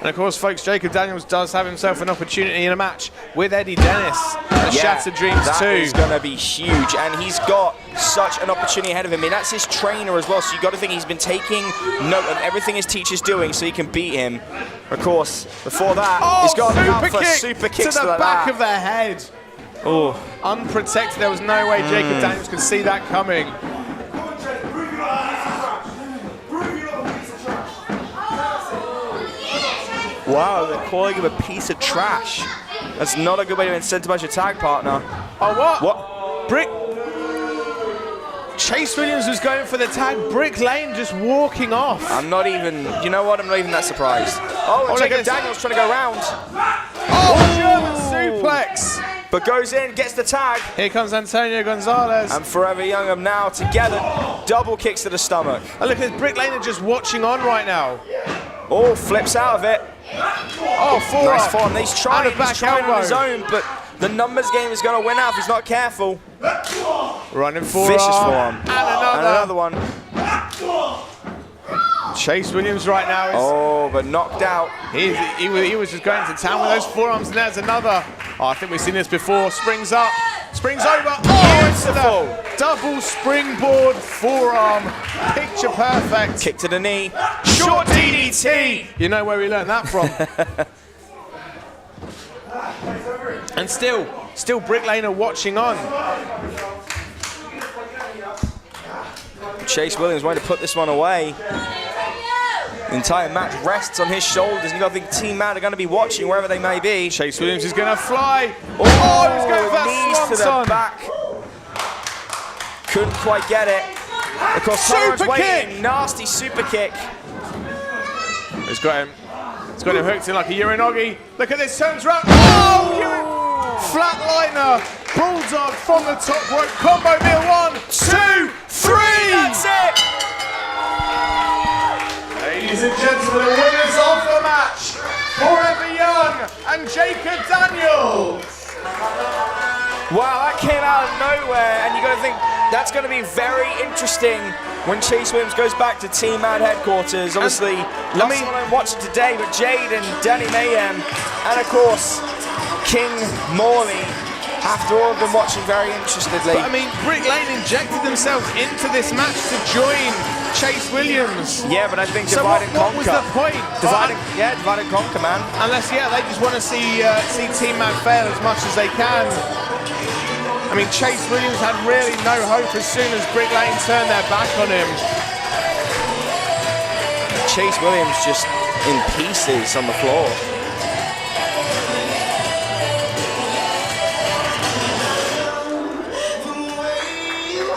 S2: And of course, folks, Jacob Daniels does have himself an opportunity in a match with Eddie Dennis at Shattered Dreams 2.
S9: That is going to be huge, and he's got such an opportunity ahead of him. And that's his trainer as well, so you've got to think he's been taking note of everything his teacher's doing so he can beat him. Of course, before that, he's got to look for super kicks
S2: to the back of the head.
S9: Oh,
S2: unprotected. There was no way Jacob Daniels could see that coming.
S9: Wow, they're calling him a piece of trash. That's not a good way to incentivize your tag partner.
S2: Oh, what?
S9: What?
S2: Brick. Chase Williams was going for the tag. Brick Lane just walking off.
S9: I'm not even, you know what? I'm not even that surprised. Oh, and Jacob Daniels trying to go around.
S2: Oh, German suplex.
S9: But goes in, gets the tag.
S2: Here comes Antonio Gonzalez.
S9: And Forever Young are now together. Double kicks to the stomach.
S2: And look at Brick Lane are just watching on right now.
S9: Oh, flips out of it.
S2: Oh, forearm.
S9: Nice forearm. He's trying on his own, but the numbers game is going to win out if he's not careful.
S2: Running forearm.
S9: Vicious forearm.
S2: And another
S9: one.
S2: Chase Williams right now is...
S9: Oh, but knocked out.
S2: He was just going to town with those forearms, and there's another. Oh, I think we've seen this before. Springs up, springs over. Oh, it's the double springboard forearm. Picture perfect.
S9: Kick to the knee.
S2: Short DDT. You know where we learned that from. And still Brick Lane are watching on.
S9: Chase Williams wanting to put this one away. The entire match rests on his shoulders, and you got to think Team Mad are going to be watching wherever they may be.
S2: Chase Williams is going to fly.
S9: Oh,
S2: he's going for that
S9: knees to the back. Couldn't quite get it. Of course,
S2: super
S9: waiting. Nasty super kick.
S2: He's got him. He's got him hooked in like a Urinogi. Look at this, turns around. Oh, flatliner. Bulldog from the top rope. Combo meal 1, 2, 3.
S9: That's it.
S1: Ladies and gentlemen, the winners of the match, Forever Young and Jacob Daniels.
S9: Wow, that came out of nowhere, and you got to think that's going to be very interesting when Chase Williams goes back to Team Mad headquarters. Obviously, I don't watch it today, but Jade and Danny Mayhem, and of course, King Morley, after all of them watching very interestedly.
S2: But I mean, Brick Lane injected themselves into this match to join Chase Williams.
S9: Yeah, but I think divide and conquer.
S2: What was the point?
S9: Divide and conquer, man.
S2: Unless, they just want to see Team Mad fail as much as they can. I mean, Chase Williams had really no hope as soon as Brick Lane turned their back on him.
S9: Chase Williams just in pieces on the floor.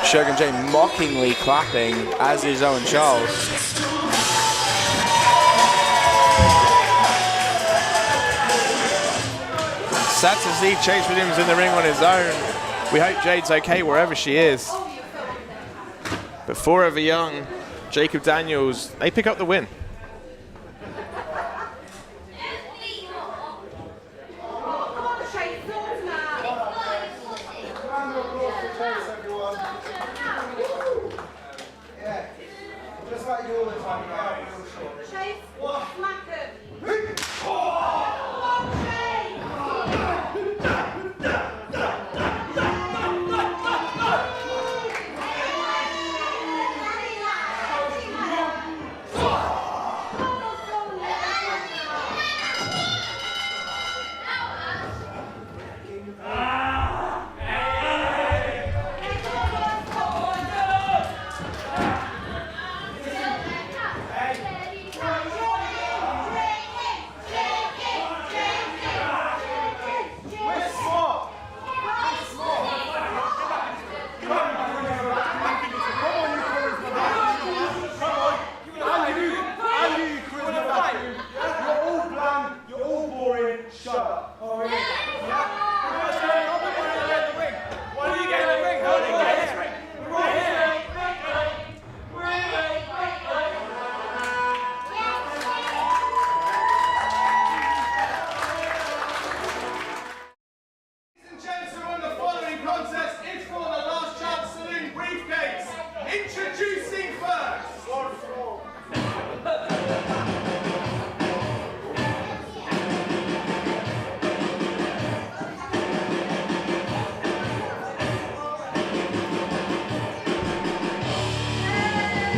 S9: Shogun J mockingly clapping, as is Owen Charles.
S2: Sad to see Chase Williams in the ring on his own. We hope Jade's okay wherever she is. But Forever Young, Jacob Daniels, they pick up the win.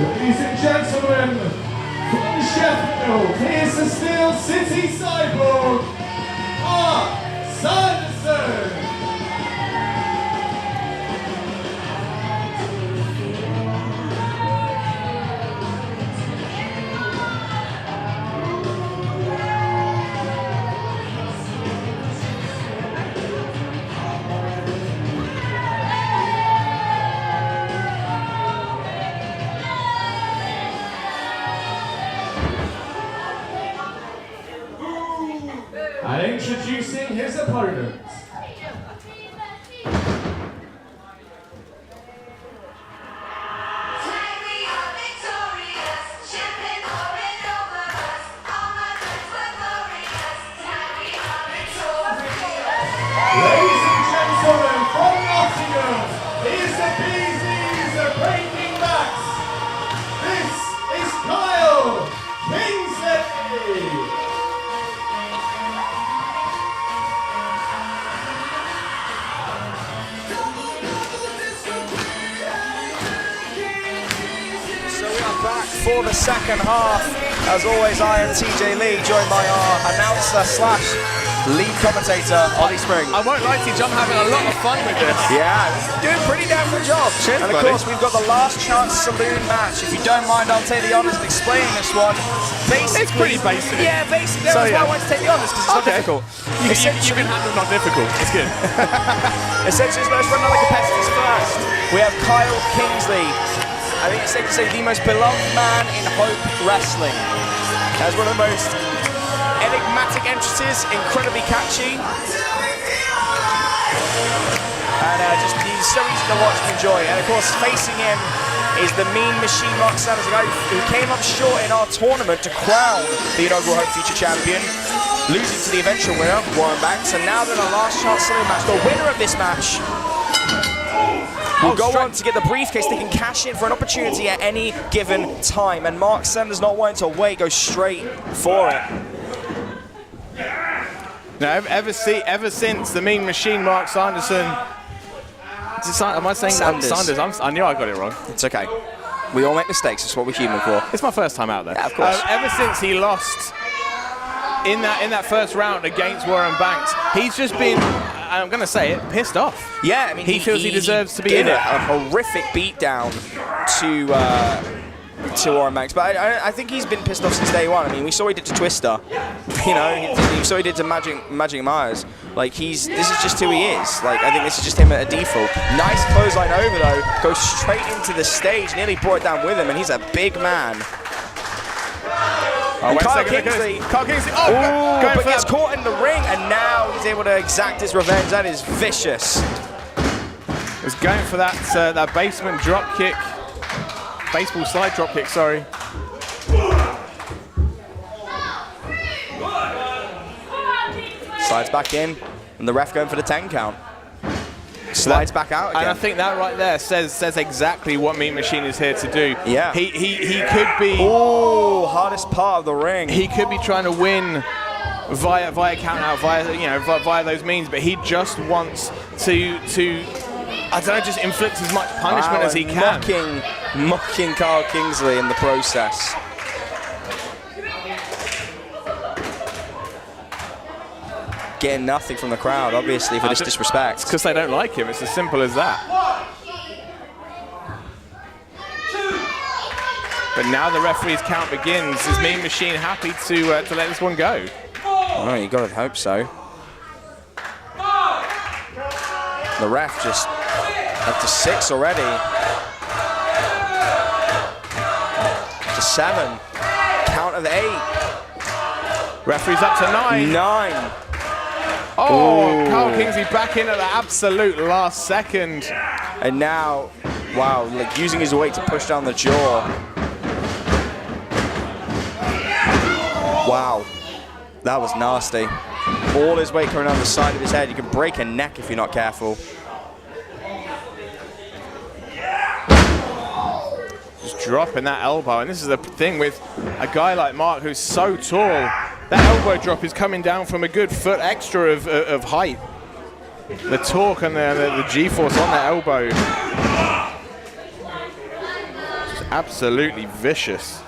S1: Ladies and gentlemen, from Sheffield, here's the Steel City Cyborg, Sanderson. introducing his opponent. Ladies and gentlemen, from Nottingham, he's the BZ's breaking backs. This is Kyle Kingsley.
S9: So we are back for the second half. As always, I am TJ Lee, joined by our announcer slash lead commentator, Olie Spring.
S2: I won't lie to you, I'm having a lot of fun with this.
S9: Yeah, doing a pretty damn good job.
S2: Cheers,
S9: and of
S2: buddy.
S9: course, we've got the last chance saloon match. If you don't mind, I'll take the honours of explaining this one. Basically,
S2: It's pretty basic.
S9: Yeah, basically,
S2: So,
S9: that's why
S2: yeah.
S9: I want to take the honours, because it's not difficult.
S2: You can handle not difficult. It's good.
S9: Essentially, let's run down the competitors first. We have Kyle Kingsley. I think it's safe to say the most beloved man in Hope Wrestling. As one of the most enigmatic entrances, incredibly catchy. And he's so easy to watch and enjoy. And of course, facing him is the Mean Machine Mark Sanders, a guy who came up short in our tournament to crown the inaugural Hope Future champion, losing to the eventual winner, Warren Banks. And now they're in a last chance saloon match. The winner of this match will go on to get the briefcase. They can cash in for an opportunity at any given time. And Mark Sanders, not wanting to wait, goes straight for it.
S2: Now, ever since the Mean Machine Mark Sanderson. Am I saying
S9: Sanders?
S2: I knew I got it wrong.
S9: It's okay. We all make mistakes. It's what we're human for.
S2: It's my first time out there.
S9: Yeah, of course.
S2: Ever since he lost in that first round against Warren Banks, he's just been, I'm going to say it, pissed off.
S9: Yeah, I mean,
S2: he feels he deserves to be in
S9: did
S2: it.
S9: A horrific beatdown to Warren Banks, but I think he's been pissed off since day one. I mean, we saw he did to Twister, you know, we saw he did to Magic Myers. Like, this is just who he is. Like, I think this is just him at a default. Nice clothesline over though, goes straight into the stage, nearly brought it down with him, and he's a big man.
S2: Oh,
S9: Kyle Kingsley.
S2: Kyle Kingsley.
S9: But gets caught in the ring, and now he's able to exact his revenge. That is vicious.
S2: Was going for that basement drop kick. Baseball slide drop kick, sorry.
S9: Slides back in, and the ref going for the 10 count. Slides back out again.
S2: And I think that right there says exactly what Mean Machine is here to do.
S9: Yeah.
S2: He could be.
S9: Oh, hardest part of the ring.
S2: He could be trying to win via count out, via those means, but he just wants to I don't know, just inflict as much punishment as he can.
S9: Mocking Kyle Kingsley in the process. Getting nothing from the crowd, obviously, for this disrespect.
S2: Because they don't like him. It's as simple as that. But now the referee's count begins. Is Mean Machine happy to let this one go?
S9: Oh, you gotta hope so. The ref just up to 6 already. To 7. Count of 8.
S2: Referee's up to 9.
S9: 9.
S2: Oh, Kyle Kingsley back in at the absolute last second.
S9: And now, wow, like using his weight to push down the jaw. Wow, that was nasty. All his weight coming down the side of his head. You can break a neck if you're not careful.
S2: Just dropping that elbow. And this is the thing with a guy like Mark who's so tall. That elbow drop is coming down from a good foot extra of height. The torque and the G-force on that elbow. Just absolutely vicious.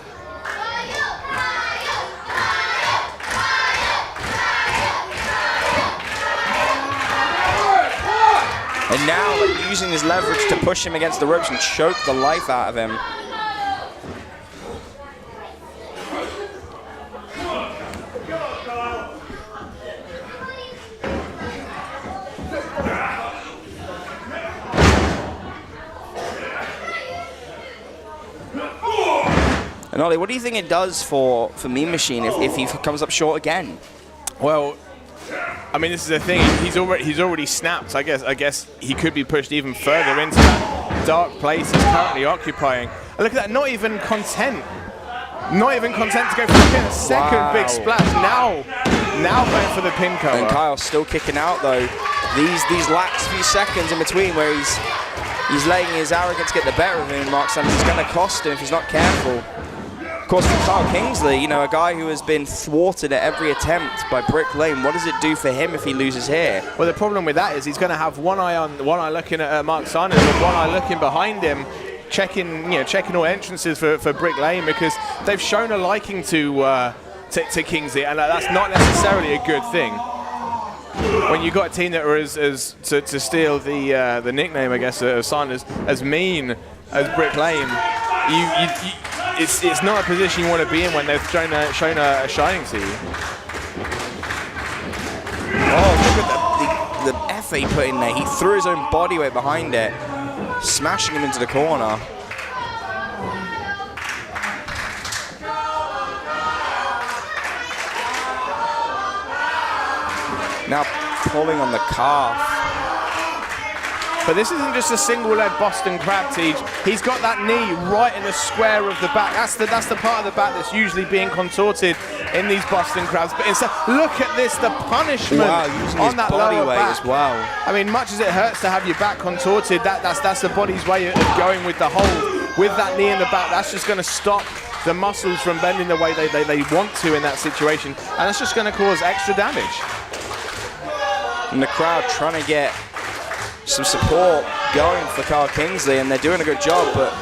S9: And now like, using his leverage to push him against the ropes and choke the life out of him. And Olie, what do you think it does for Mean Machine if he comes up short again?
S2: Well, I mean, this is the thing. He's already snapped. I guess he could be pushed even further into that dark place he's currently occupying. And look at that. Not even content. Not even content to go for the pin. Second big splash. Now going for the pin cover.
S9: And Kyle's still kicking out though. These lax few seconds in between where he's letting his arrogance get the better of him. Mark Sanders is going to cost him if he's not careful. Of course, for Kyle Kingsley, you know, a guy who has been thwarted at every attempt by Brick Lane, what does it do for him if he loses here?
S2: Well, the problem with that is he's going to have one eye looking at Mark Sanders and one eye looking behind him, checking all entrances for Brick Lane, because they've shown a liking to Kingsley, and that's not necessarily a good thing. When you've got a team that are to steal the nickname, I guess, of Sanders, as mean as Brick Lane, it's not a position you want to be in when they've shown a shining to you.
S9: Oh, look at the effort he put in there. He threw his own body weight behind it, smashing him into the corner. Now pulling on the calf.
S2: But this isn't just a single-leg Boston Crab, Tej. He's got that knee right in the square of the back. That's the part of the back that's usually being contorted in these Boston Crabs. But instead, look at this, the punishment on that lower back
S9: as well.
S2: I mean, much as it hurts to have your back contorted, that's the body's way of going with the hold. With that knee in the back, that's just going to stop the muscles from bending the way they want to in that situation. And that's just going to cause extra damage.
S9: And the crowd trying to get some support going for Kyle Kingsley, and they're doing a good job, but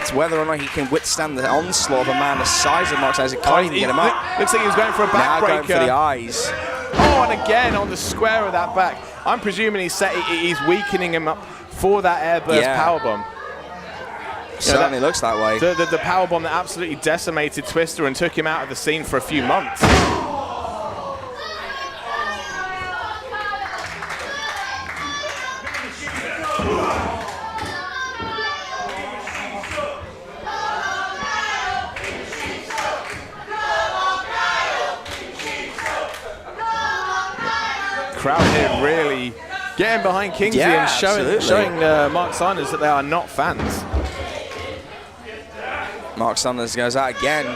S9: it's whether or not he can withstand the onslaught of a man the size of Mark Sanders. He can't even get him up.
S2: Looks like he was going for a backbreaker.
S9: Now going for the eyes.
S2: Oh, and again on the square of that back. I'm presuming he's weakening him up for that airburst powerbomb.
S9: Certainly looks that way.
S2: The powerbomb that absolutely decimated Twister and took him out of the scene for a few months. Crowd here really getting behind Kingsley and showing Mark Sanders that they are not fans.
S9: Mark Sanders goes out again.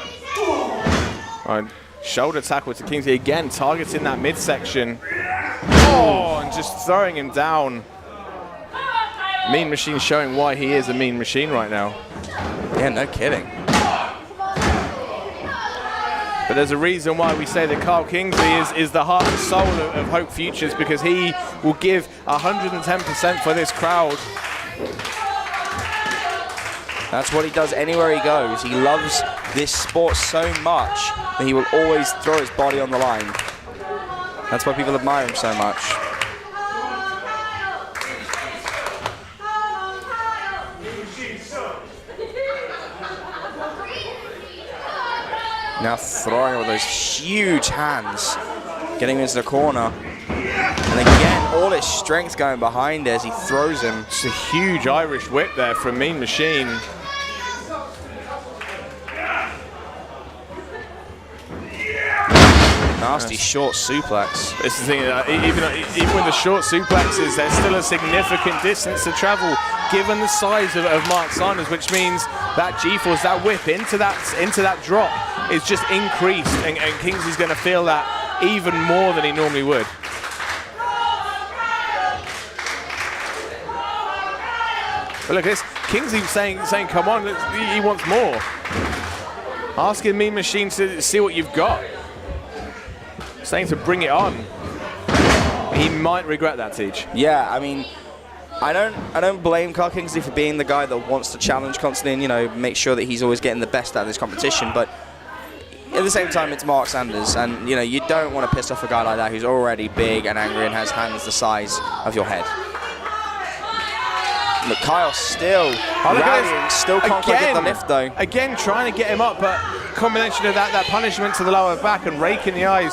S2: Right, shoulder tackle to Kingsley again, targeting that midsection. Oh, and just throwing him down. Mean Machine showing why he is a mean machine right now.
S9: Yeah, no kidding.
S2: But there's a reason why we say that Kyle Kingsley is the heart and soul of Hope Futures, because he will give 110% for this crowd.
S9: That's what he does anywhere he goes. He loves this sport so much that he will always throw his body on the line. That's why people admire him so much. Now throwing with those huge hands, getting into the corner. And again, all his strength going behind as he throws him.
S2: Just a huge Irish whip there from Mean Machine.
S9: Nasty short suplex.
S2: This is the thing, even with the short suplexes, there's still a significant distance to travel, given the size of Mark Sanders, which means that G-force, that whip into that drop is just increased, and Kingsley's going to feel that even more than he normally would. But look at this, Kingsley saying, come on, he wants more. Asking Mean Machine to see what you've got. Saying to bring it on. He might regret that, Tej.
S9: Yeah, I mean, I don't blame Kyle Kingsley for being the guy that wants to challenge constantly and, you know, make sure that he's always getting the best out of this competition, but at the same time, it's Mark Sanders, and, you know, you don't want to piss off a guy like that who's already big and angry and has hands the size of your head. Look, Kyle still rallying, still can't quite get the lift though.
S2: Again, trying to get him up, but combination of that punishment to the lower back and raking the eyes,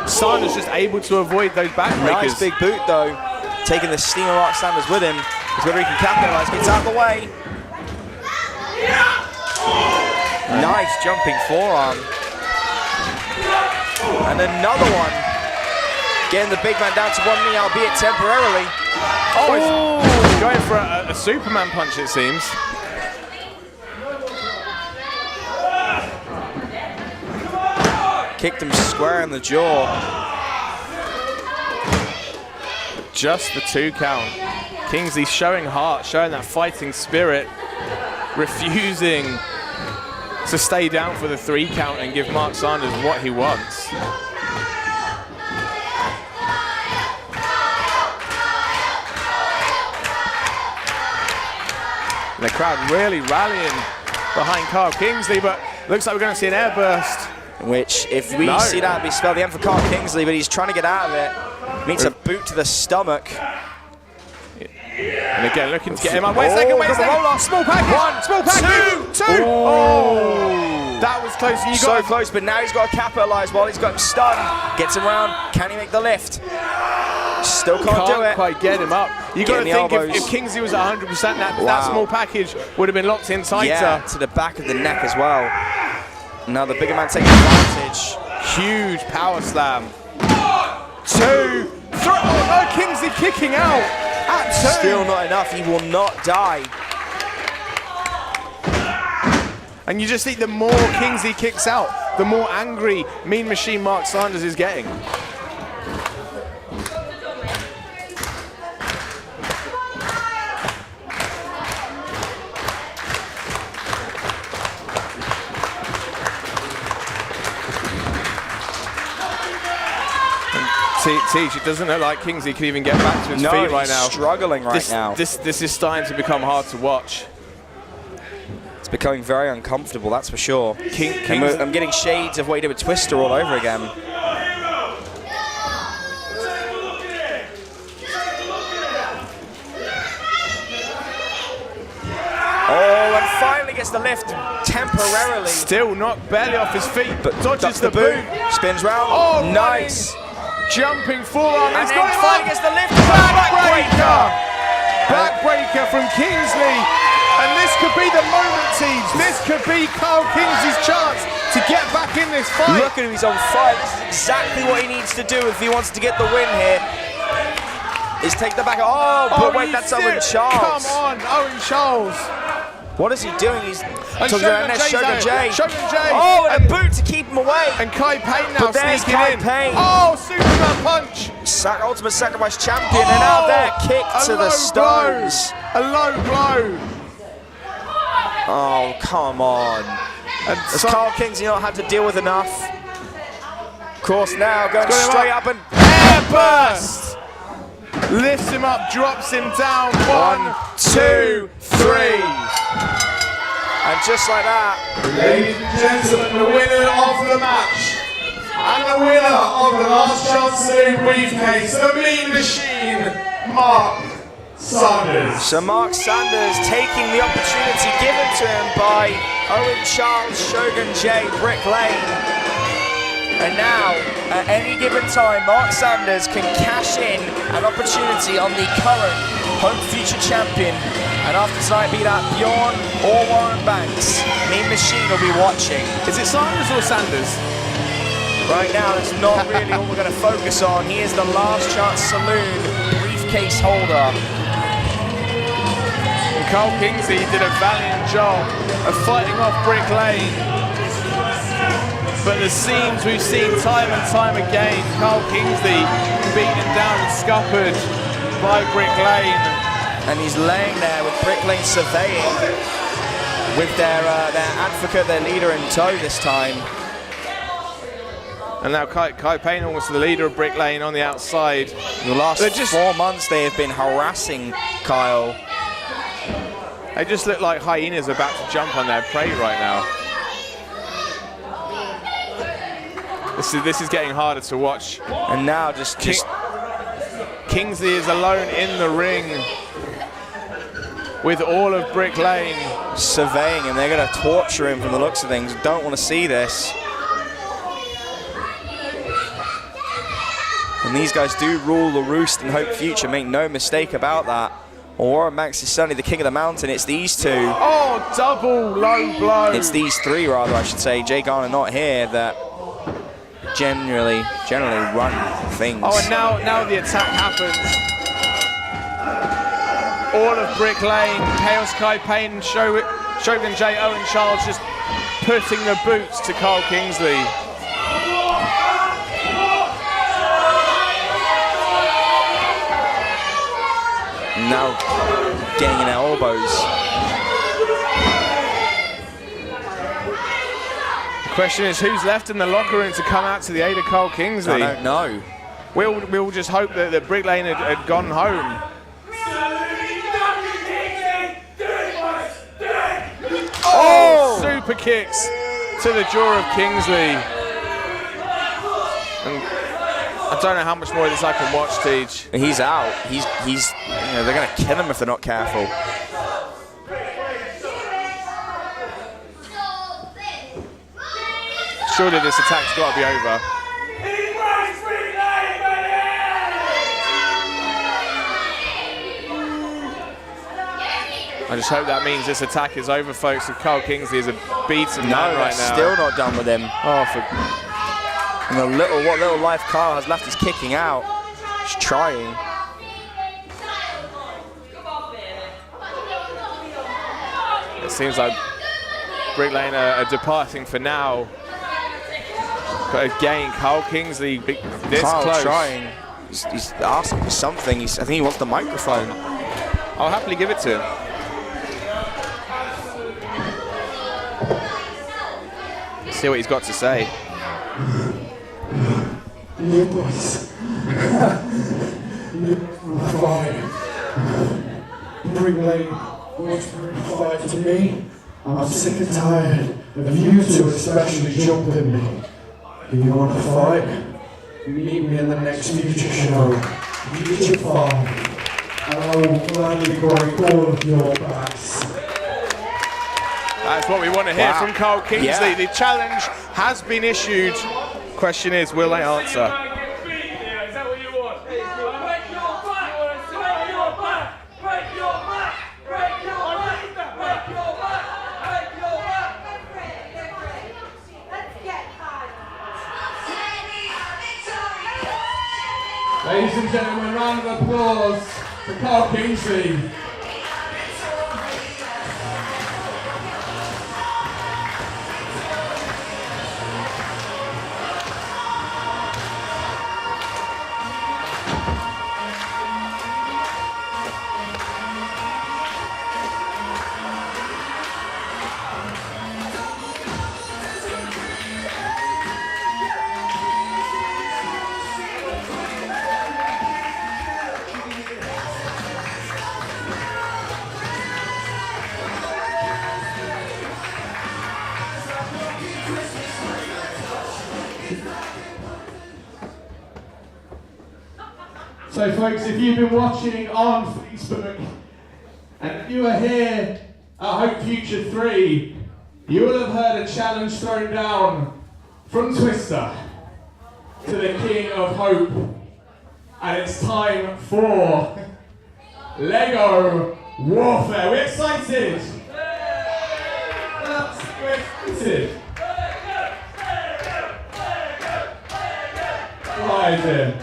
S2: Sanders just able to avoid those backbreakers.
S9: Nice big boot though, taking the steam of Mark Sanders with him. It's whether he can capitalize, gets out of the way. Nice jumping forearm. And another one. Getting the big man down to one knee, albeit temporarily.
S2: Oh, he's going for a Superman punch, it seems.
S9: Kicked him square in the jaw.
S2: Just the 2 count. Kingsley showing heart, showing that fighting spirit, refusing to stay down for the 3 count and give Mark Sanders what he wants. The crowd really rallying behind Carl Kingsley, but looks like we're going to see an airburst.
S9: Which, if we see that, we spell the end for Carl Kingsley, but he's trying to get out of it. Meets a boot to the stomach.
S2: And again, looking to get him up. Wait a second, wait a second.
S9: Roll off.
S2: Small package.
S9: 1,
S2: small package. 2. Oh, that was close.
S9: So close, but now he's got to capitalise while he's got him stunned. Gets him round. Can he make the lift? Still can't do it.
S2: Quite get him up. You got to think if Kingsley was 100%, that small package would have been locked in tighter.
S9: Yeah, to the back of the neck as well. Now the bigger man taking advantage.
S2: Huge power slam. 2, 3. Oh no, Kingsley kicking out at 2.
S9: Still not enough. He will not die.
S2: And you just think the more Kingsley kicks out, the more angry Mean Machine Mark Sanders is getting. Teach, it doesn't look like Kingsley can even get back to his feet right now.
S9: Struggling right now.
S2: This is starting to become hard to watch.
S9: It's becoming very uncomfortable, that's for sure. I'm getting shades of what he did with Twister all over again. Oh, and finally gets the lift temporarily.
S2: Still knocked barely off his feet,
S9: but
S2: dodges the boot.
S9: Spins round.
S2: Oh,
S9: nice.
S2: Jumping forearm.
S9: And then finally gets the lift.
S2: Backbreaker. Backbreaker from Kingsley. And this could be the moment, Teach. This could be Carl Kingsley's chance to get back in this fight.
S9: Look at him, he's on fire. This is exactly what he needs to do if he wants to get the win here. Is take the back. Oh, but wait, that's Owen Charles.
S2: Come on, Owen Charles.
S9: What is he doing? He's
S2: Shogun J.
S9: Oh, and a boot to keep him away.
S2: And Kai Payne now sneaking in.
S9: Payne.
S2: Oh, Superman punch.
S9: Ultimate Sacrifice champion, and now there, kick to the stones.
S2: A low blow.
S9: Oh, come on.
S2: And
S9: has Carl Kingsley not had to deal with enough? Of course, now going straight up and
S2: airburst. Lifts him up, drops him down. 1, 2, 3.
S9: And just like that,
S1: ladies and gentlemen, the winner of the match and the winner of the Last Chance Saloon briefcase, the Mean Machine, Mark Sanders.
S9: So Mark Sanders taking the opportunity given to him by Owen Charles, Shogun J, Brick Lane. And now, at any given time, Mark Sanders can cash in an opportunity on the current Home Future champion. And after tonight, be that Bjorn or Warren Banks, Mean Machine will be watching.
S2: Is it Sanders or Sanders?
S9: Right now, that's not really all we're going to focus on. He is the Last Chance Saloon briefcase holder.
S2: And Carl Kingsley did a valiant job of fighting off Brick Lane. But the scenes we've seen time and time again, Carl Kingsley beaten down and scuppered by Brick Lane.
S9: And he's laying there with Brick Lane surveying with their advocate, their leader in tow this time.
S2: And now Kai Payne, almost the leader of Brick Lane, on the outside.
S9: In the last 4 months, they have been harassing Kyle.
S2: They just look like hyenas about to jump on their prey right now. This is getting harder to watch.
S9: And now just
S2: Kingsley is alone in the ring with all of Brick Lane.
S9: Surveying him. They're going to torture him from the looks of things. Don't want to see this. And these guys do rule the roost in Hope Future. Make no mistake about that. Warren Banks is certainly the king of the mountain. It's these two.
S2: Oh, double low blow.
S9: It's these three, rather, I should say. Jay Garner not here. That generally run things.
S2: Oh, and now the attack happens. All of Brick Lane, Chaos Kai, Payne, Shogun J, Owen Charles just putting the boots to Carl Kingsley.
S9: Now getting in their elbows.
S2: The question is, who's left in the locker room to come out to the aid of Carl Kingsley?
S9: I don't know.
S2: We'll just hope that Brick Lane had gone home. Oh! Super kicks to the jaw of Kingsley. And I don't know how much more of this I can watch, Teach.
S9: He's out. He's you know, they're going to kill him if they're not careful.
S2: Surely this attack's got to be over. I just hope that means this attack is over, folks. If Carl Kingsley is a beaten man right now.
S9: Still not done with him.
S2: Oh,
S9: and what little life Carl has left is kicking out. He's trying.
S2: It seems like Brick Lane are departing for now. But again, Carl Kingsley this close.
S9: Trying. He's asking for something. I think he wants the microphone.
S2: I'll happily give it to him. See what he's got to say.
S6: You boys. You fine. Brick Lane wants to fight to me. I'm sick and tired of you two especially jumping me. Do you want to fight? Meet me in the next future show. Meet your farm. And I will gladly break all of your backs.
S2: That's what we want to hear from Carl Kingsley.
S9: Yeah.
S2: The challenge has been issued. Question is, will they answer?
S4: Is that what you want? Break your back! Break your back! Break your back! Break your back! Break your back! Break your back!
S7: Let's get high.
S1: Ladies and gentlemen, round of applause for Carl Kingsley. So folks, if you've been watching on Facebook and you are here at Hope Future 3, you will have heard a challenge thrown down from Twister to the King of Hope. And it's time for Lego Warfare. We're excited! We're excited! Right then.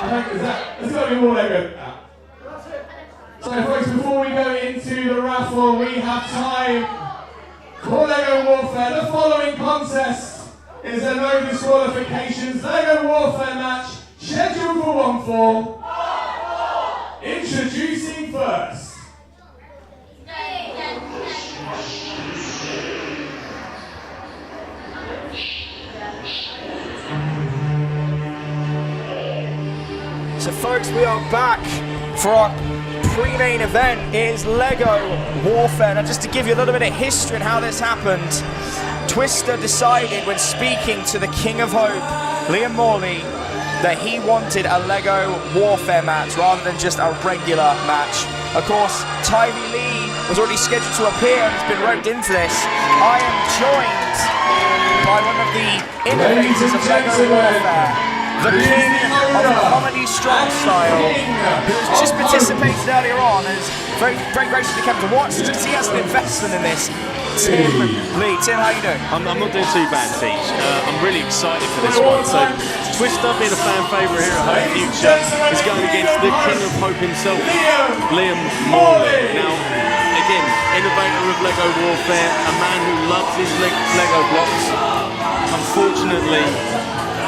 S1: I think there's got to be more Lego than that. So folks, before we go into the raffle, we have time for Lego Warfare. The following contest is a no disqualifications Lego Warfare match scheduled for one fall. Introducing first.
S9: So folks, we are back for our pre-main event. It is Lego Warfare. Now just to give you a little bit of history on how this happened, Twister decided when speaking to the King of Hope, Liam Morley, that he wanted a Lego Warfare match rather than just a regular match. Of course, Tivy Lee was already scheduled to appear and has been roped into this. I am joined by one of the innovators of Lego Warfare, the king of comedy strong style, who has just participated earlier on and has very, very graciously come to watch since he has an investment in this. Tim Lee. Tim, how you doing?
S10: I'm not doing too bad, Teach. I'm really excited for this one. So, Twister, being a fan favourite here at Home Future, is going against the King of Hope himself, Liam Morley. Now, again, innovator of Lego Warfare, a man who loves his Lego blocks. Unfortunately,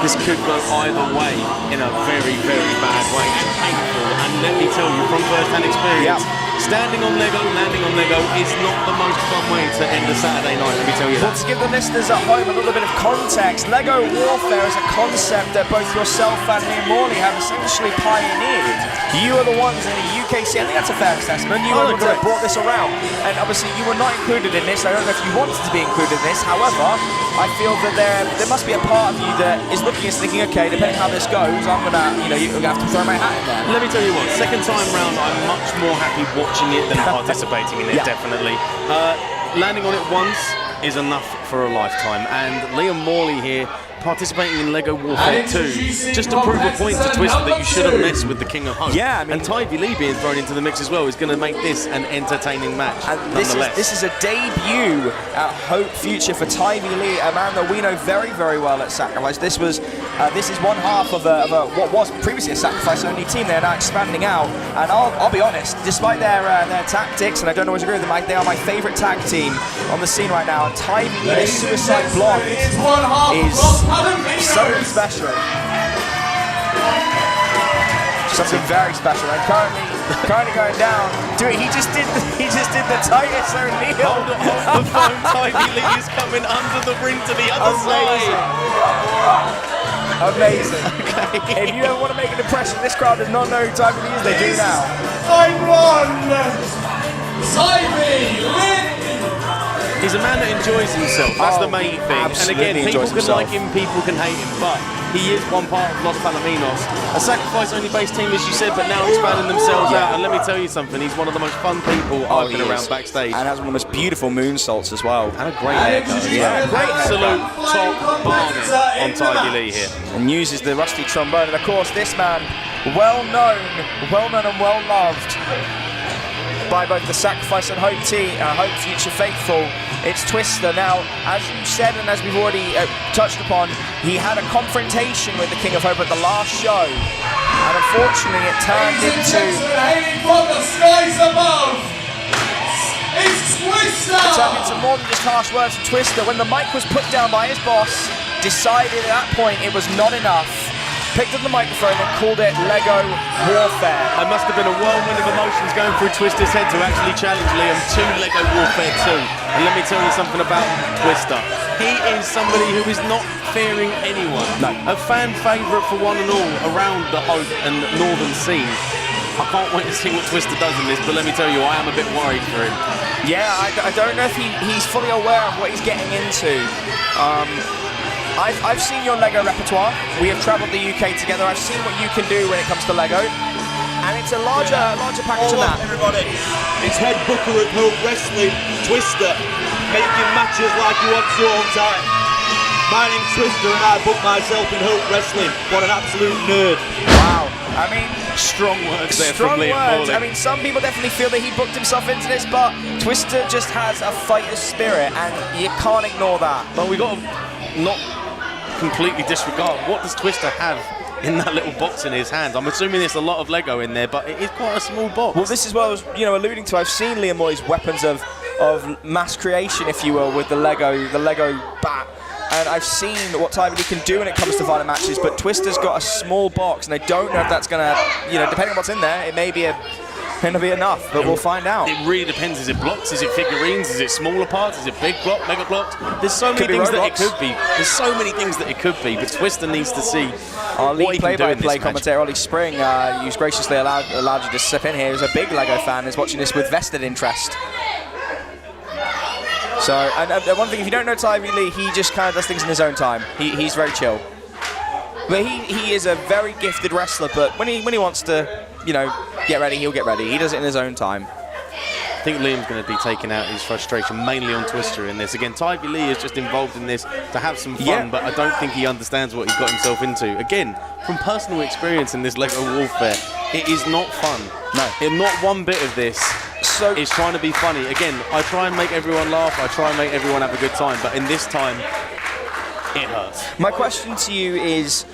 S10: this could go either way in a very, very bad way and painful. And let me tell you from first-hand experience, standing on Lego, landing on Lego is not the most fun way to end a Saturday night, let me tell you that.
S9: Well, to give the listeners at home a little bit of context, Lego Warfare is a concept that both yourself and Liam Morley have essentially pioneered. You are the ones in the UKC, I think that's a fair assessment, you were the ones that brought this around. And obviously you were not included in this, I don't know if you wanted to be included in this, however, I feel that there must be a part of you that is looking and thinking, okay, depending how this goes, I'm going to, you're going to have to throw my hat in there.
S10: Let me tell you what, second time round, I'm much more happy watching it than participating in it, definitely. Landing on it once is enough for a lifetime, and Liam Morley here participating in Lego Warfare 2 just to prove a point to Twister that you shouldn't mess with the King of Hope.
S9: Yeah, I mean,
S10: and Tivy Lee being thrown into the mix as well is going to make this an entertaining match. And
S9: this is a debut at Hope Future for Tivy Lee, a man that we know very, very well at Sacrifice. This is one half of what was previously a Sacrifice-only team. They're now expanding out, and I'll be honest, despite their tactics, and I don't always agree with them, they are my favourite tag team on the scene right now. And Tivy Lee, the Suicide Blonde, is something special. Something very special. And currently going down. He just did the Titus O'Neil.
S10: Hold the phone. Tivy Lee is coming under the ring to the other side.
S9: Amazing. Okay. If you ever want to make an impression, this crowd does not know who Tivy Lee is. They do now.
S1: Line one. Tivy Lee.
S10: He's a man that enjoys himself, that's the main thing. And again, people can like him, people can hate him, but he is one part of Los Palominos. A Sacrifice-only based team, as you said, but now expanding themselves out. And let me tell you something, he's one of the most fun people I've been around backstage.
S9: And has one of the most beautiful moonsaults as well.
S10: And a great haircut. Yeah, great absolute top bargain on Tivy Lee here.
S9: And uses the rusty trombone. And of course, this man, well known and well loved by both the Sacrifice and Hope Future faithful. It's Twister. Now, as you said and as we've already touched upon, he had a confrontation with the King of Hope at the last show, and unfortunately it turned into
S1: from the skies above. It's Twister.
S9: It turned into more than just harsh words from Twister. When the mic was put down by his boss, decided at that point it was not enough, picked up the microphone and called it Lego Warfare.
S10: There must have been a whirlwind of emotions going through Twister's head to actually challenge Liam to Lego Warfare 2. And let me tell you something about Twister. He is somebody who is not fearing anyone.
S9: No.
S10: A fan favourite for one and all around the Hope and Northern scene. I can't wait to see what Twister does in this, but let me tell you, I am a bit worried for him.
S9: Yeah, I don't know if he's fully aware of what he's getting into. I've seen your Lego repertoire. We have travelled the UK together. I've seen what you can do when it comes to Lego, and it's a larger package than that.
S11: Everybody, it's head booker of Hope Wrestling, Twister, making matches like you want to all the time. My name's Twister and I book myself in Hope Wrestling. What an absolute nerd.
S9: Wow. I mean,
S10: strong words there from Liam Morley.
S9: I mean, some people definitely feel that he booked himself into this, but Twister just has a fighter's spirit, and you can't ignore that.
S10: But we got to not completely disregard, what does Twister have in that little box in his hand? I'm assuming there's a lot of Lego in there, but it is quite a small box.
S9: Well, this is what I was, alluding to. I've seen Liam Morley's weapons of mass creation, if you will, with the Lego bat, and I've seen what Tivy Lee can do when it comes to violent matches. But Twister's got a small box, and I don't know if that's gonna, depending on what's in there, it may be going to be enough, but we'll find out.
S10: It really depends. Is it blocks? Is it figurines? Is it smaller parts? Is it big block, mega blocks? There's so many things that it could be. There's so many things that it could be, but Twister needs to see
S9: our
S10: what
S9: lead
S10: he can do in this
S9: play-by-play
S10: match.
S9: commentator, Olie Spring, who's graciously allowed you to step in here, is a big Lego fan, is watching this with vested interest. So, and one thing, if you don't know Tivy Lee, he just kind of does things in his own time. He's very chill. But he is a very gifted wrestler, but when he wants to, get ready, he'll get ready. He does it in his own time.
S10: I think Liam's going to be taking out his frustration mainly on Twister in this. Again, Tivy Lee is just involved in this to have some fun, but I don't think he understands what he's got himself into. Again, from personal experience in this Lego Warfare, it is not fun.
S9: No.
S10: Not one bit of this is trying to be funny. Again, I try and make everyone laugh. I try and make everyone have a good time. But in this time, it hurts.
S9: My question to you is,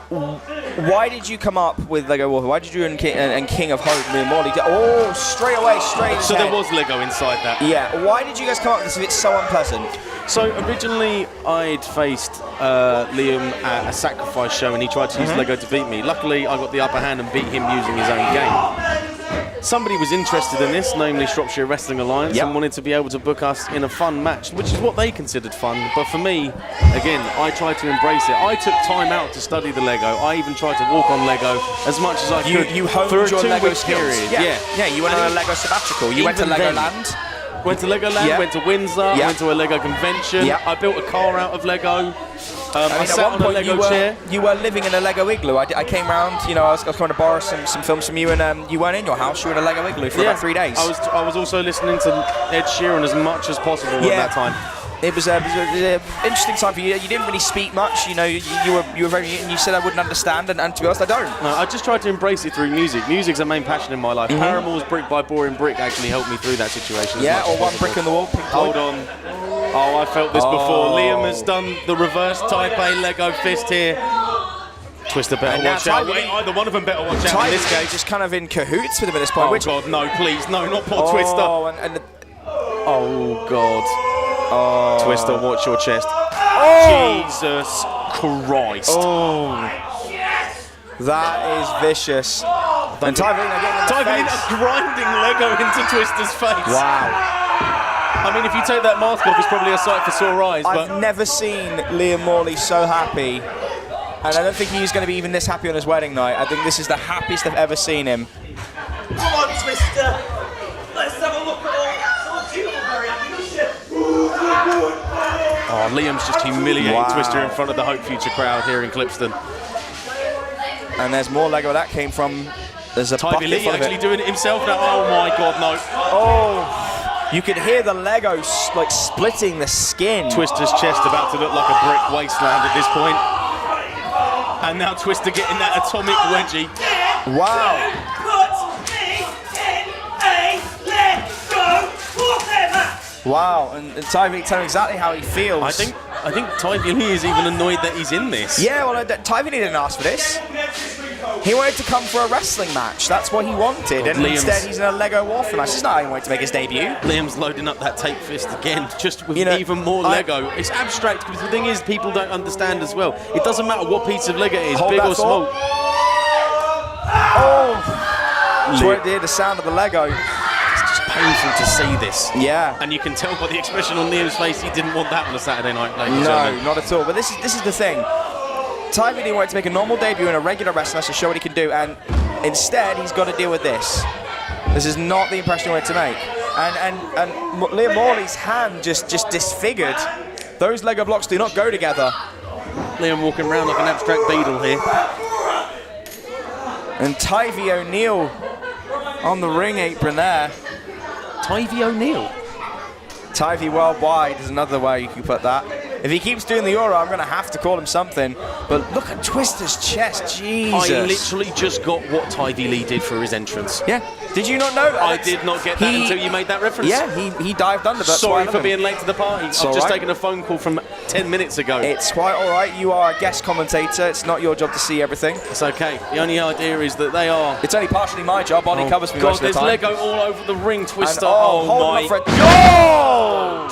S9: why did you come up with Lego Warfare? Why did you and King of Hope, me and Morley? Oh, straight away, straight.
S10: So there was Lego inside that.
S9: Yeah. Why did you guys come up with this if it's so unpleasant?
S10: So originally I'd faced Liam at a sacrifice show and he tried to use Lego to beat me. Luckily I got the upper hand and beat him using his own game. Somebody was interested in this, namely Shropshire Wrestling Alliance, and wanted to be able to book us in a fun match, which is what they considered fun. But for me, again, I tried to embrace it. I took time out to study the Lego. I even tried to walk on Lego as much as I could.
S9: You honed
S10: for a
S9: your Lego
S10: 2-week
S9: skills.
S10: period.
S9: Yeah, you went on a Lego sabbatical. You went to Legoland.
S10: Went to Legoland, went to Windsor, went to a Lego convention. I built a car out of Lego. I sat on a Lego chair.
S9: You were living in a Lego igloo. I came round, you know, I was going to borrow some films from you, and you weren't in your house. You were in a Lego igloo for about 3 days.
S10: I was also listening to Ed Sheeran as much as possible at that time.
S9: It was an interesting time for you. You didn't really speak much. You know, you were very. And you said I wouldn't understand, and to be honest, I don't.
S10: No, I just tried to embrace it through music. Music's a main passion in my life. Paramore's Brick by Boring Brick actually helped me through that situation.
S9: Yeah, or One Brick in the Wall.
S10: Hold on. Oh, I felt this before. Liam has done the reverse Type A Lego fist here. Twister better watch out. Wait, either one of them better watch out in this case.
S9: Just kind of in cahoots with him at this point.
S10: Oh God, no, please, no, not poor Twister. Oh God. Twister, watch your chest. Jesus Christ.
S9: That is vicious. And
S10: Tivy grinding Lego into Twister's face.
S9: Wow.
S10: I mean, if you take that mask off, it's probably a sight for sore eyes.
S9: I've never seen Liam Morley so happy. And I don't think he's going to be even this happy on his wedding night. I think this is the happiest I've ever seen him.
S11: Come on, Twister. Let's have a look at all. Very happy.
S10: Oh, Liam's just humiliating Twister in front of the Hope Future crowd here in Clipstone.
S9: And there's more Lego where that came from. There's a
S10: Tivy Lee actually doing it himself now. Oh my God, no.
S9: Oh. You could hear the Lego like splitting the skin.
S10: Twister's chest about to look like a brick wasteland at this point. And now Twister getting that atomic wedgie.
S9: Wow. Wow, and Tivy telling exactly how he feels.
S10: I think Tivy Lee is even annoyed that he's in this.
S9: Yeah, well, Tivy Lee didn't ask for this. He wanted to come for a wrestling match. That's what he wanted. And instead, he's in a Lego Warfare match. It's not how he wanted to make his debut.
S10: Liam's loading up that tape fist again, just with even more Lego. It's abstract, because the thing is, people don't understand as well. It doesn't matter what piece of Lego it is, big or small.
S9: Oh! So it the sound of the Lego.
S10: It's just painful to see this.
S9: Yeah.
S10: And you can tell by the expression on Liam's face, he didn't want that on a Saturday night.
S9: No, not at all. But this is the thing. Tivy Lee wanted to make a normal debut in a regular wrestling match to show what he can do, and instead he's got to deal with this. This is not the impression he wanted to make. And Liam Morley's hand just disfigured. Those Lego blocks do not go together.
S10: Liam walking around like an abstract beetle here.
S9: And Tivy O'Neill on the ring apron there.
S10: Tivy O'Neill?
S9: Tivy Worldwide is another way you can put that. If he keeps doing the aura, I'm going to have to call him something. But look at Twister's chest, Jesus.
S10: I literally just got what Tivy Lee did for his entrance.
S9: Yeah. Did you not know that?
S10: I did not get that until you made that reference.
S9: Yeah, he dived under. That's
S10: Sorry for being late to the party. I've just taken a phone call from 10 minutes ago.
S9: It's quite all right. You are a guest commentator. It's not your job to see everything.
S10: It's okay. The only idea is that they are...
S9: It's only partially my job. Olie covers me most of the time.
S10: There's Lego all over the ring, Twister.
S9: And,
S10: oh my...
S9: God!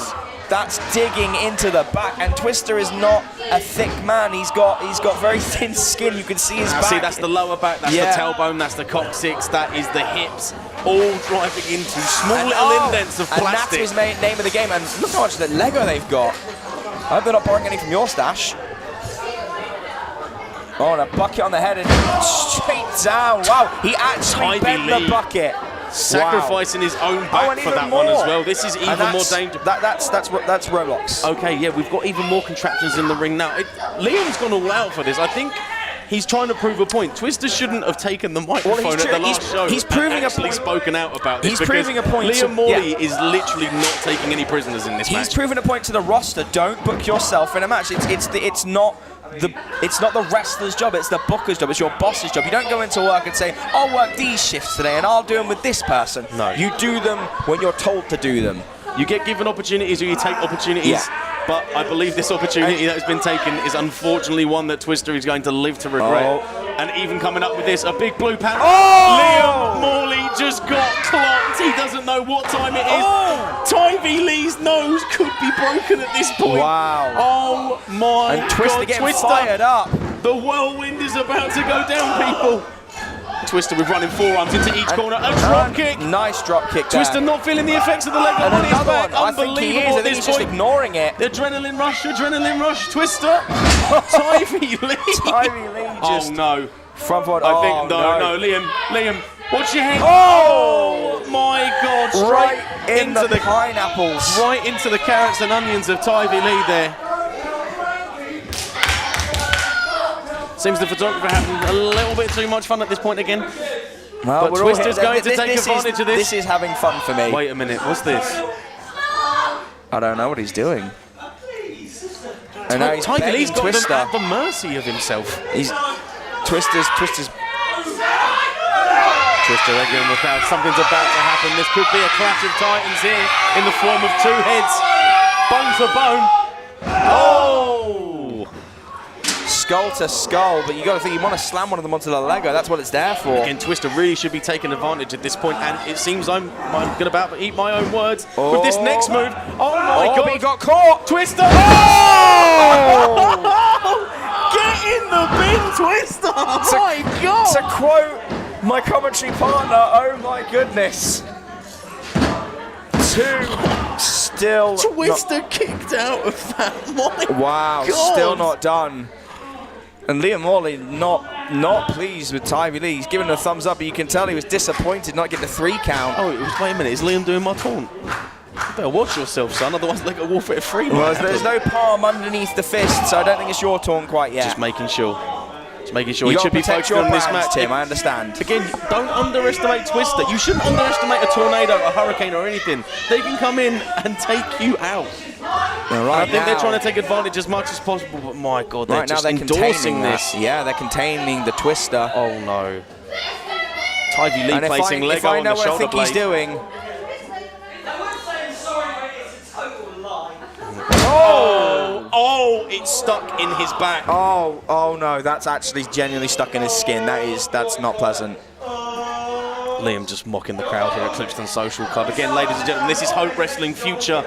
S9: That's digging into the back, and Twister is not a thick man. He's got very thin skin. You can see his back.
S10: See, that's the lower back, that's the tailbone, that's the coccyx, that is the hips, all driving into small little indents of plastic.
S9: And that's his name of the game. And look how much the Lego they've got. I hope they're not borrowing any from your stash. Oh, and a bucket on the head and straight down. Wow, he actually bent the bucket.
S10: Sacrificing his own back for that one as well. This is even more dangerous.
S9: That's Roblox.
S10: Okay, yeah, we've got even more contraptions in the ring now. Liam's gone all out for this. I think he's trying to prove a point. Twister shouldn't have taken the microphone at the last show.
S9: He's proving
S10: actually spoken out about this.
S9: He's proving a point.
S10: Liam Morley is literally not taking any prisoners in this match.
S9: He's proving a point to the roster. Don't book yourself in a match. It's not it's not the wrestler's job, it's the booker's job, it's your boss's job. You don't go into work and say, I'll work these shifts today and I'll do them with this person.
S10: No.
S9: You do them when you're told to do them.
S10: You get given opportunities or you take opportunities.
S9: Yeah.
S10: But I believe this opportunity that has been taken is unfortunately one that Twister is going to live to regret. And even coming up with this, a big blue panel. Liam Morley just got clocked. He doesn't know what time it is. Tivy Lee's nose could be broken at this point.
S9: Wow.
S10: Oh my
S9: and Twister
S10: God.
S9: getting fired up.
S10: The whirlwind is about to go down, people. Twister with running forearms into each corner. A drop kick.
S9: Nice drop kick there.
S10: Twister not feeling the effects of the leg on his back.
S9: I think he is. I think he's just ignoring it.
S10: Adrenaline rush. Twister. Tivy Lee.
S9: Tivy Lee just...
S10: Oh no.
S9: Front forward.
S10: I think, no, Liam. Watch your head.
S9: Oh
S10: my God.
S9: Right into the pineapples.
S10: Right into the carrots and onions of Tivy Lee there. Seems the photographer having a little bit too much fun at this point again.
S9: Well,
S10: but Twister's going to take advantage of this.
S9: This is having fun for me.
S10: Wait a minute, what's this?
S9: I don't know what he's doing. And now he's
S10: Tivy Lee's got
S9: Twister
S10: at the mercy of himself.
S9: Twister's.
S10: Twister again with crowd. Something's about to happen. This could be a clash of titans here in the form of two heads. Bone for bone. Oh!
S9: Skull to skull, but you got to think you want to slam one of them onto the Lego. That's what it's there for.
S10: Again, Twister really should be taking advantage at this point, and it seems I'm going to about to eat my own words with this next move. Oh my God!
S9: He got caught.
S10: Twister! Get in the bin, Twister! Oh my God!
S9: To quote my commentary partner, oh my goodness. Still
S10: Twister kicked out of that. My
S9: wow,
S10: God.
S9: Still not done. And Liam Morley not pleased with Tivy Lee. He's giving a thumbs up, but you can tell he was disappointed not getting the 3 count.
S10: Oh, wait a minute, is Liam doing my taunt? You better watch yourself, son, otherwise Lego Warfare 3
S9: well, there's no palm underneath the fist, so I don't think it's your taunt quite yet.
S10: Just making sure. He should be
S9: focused
S10: on this match.
S9: Tim, I understand.
S10: Again, don't underestimate Twister. You shouldn't underestimate a tornado, a hurricane, or anything. They can come in and take you out. I think they're trying to take advantage as much as possible, but my God, they're just endorsing this.
S9: Yeah, they're containing the Twister.
S10: Oh no. Tivy Lee placing Lego on the shoulder blade.
S9: He's doing.
S10: Oh, it's stuck in his back.
S9: Oh no, that's actually genuinely stuck in his skin. That's not pleasant.
S10: Liam just mocking the crowd here at Clipstone Social Club. Again, ladies and gentlemen, this is Hope Wrestling Future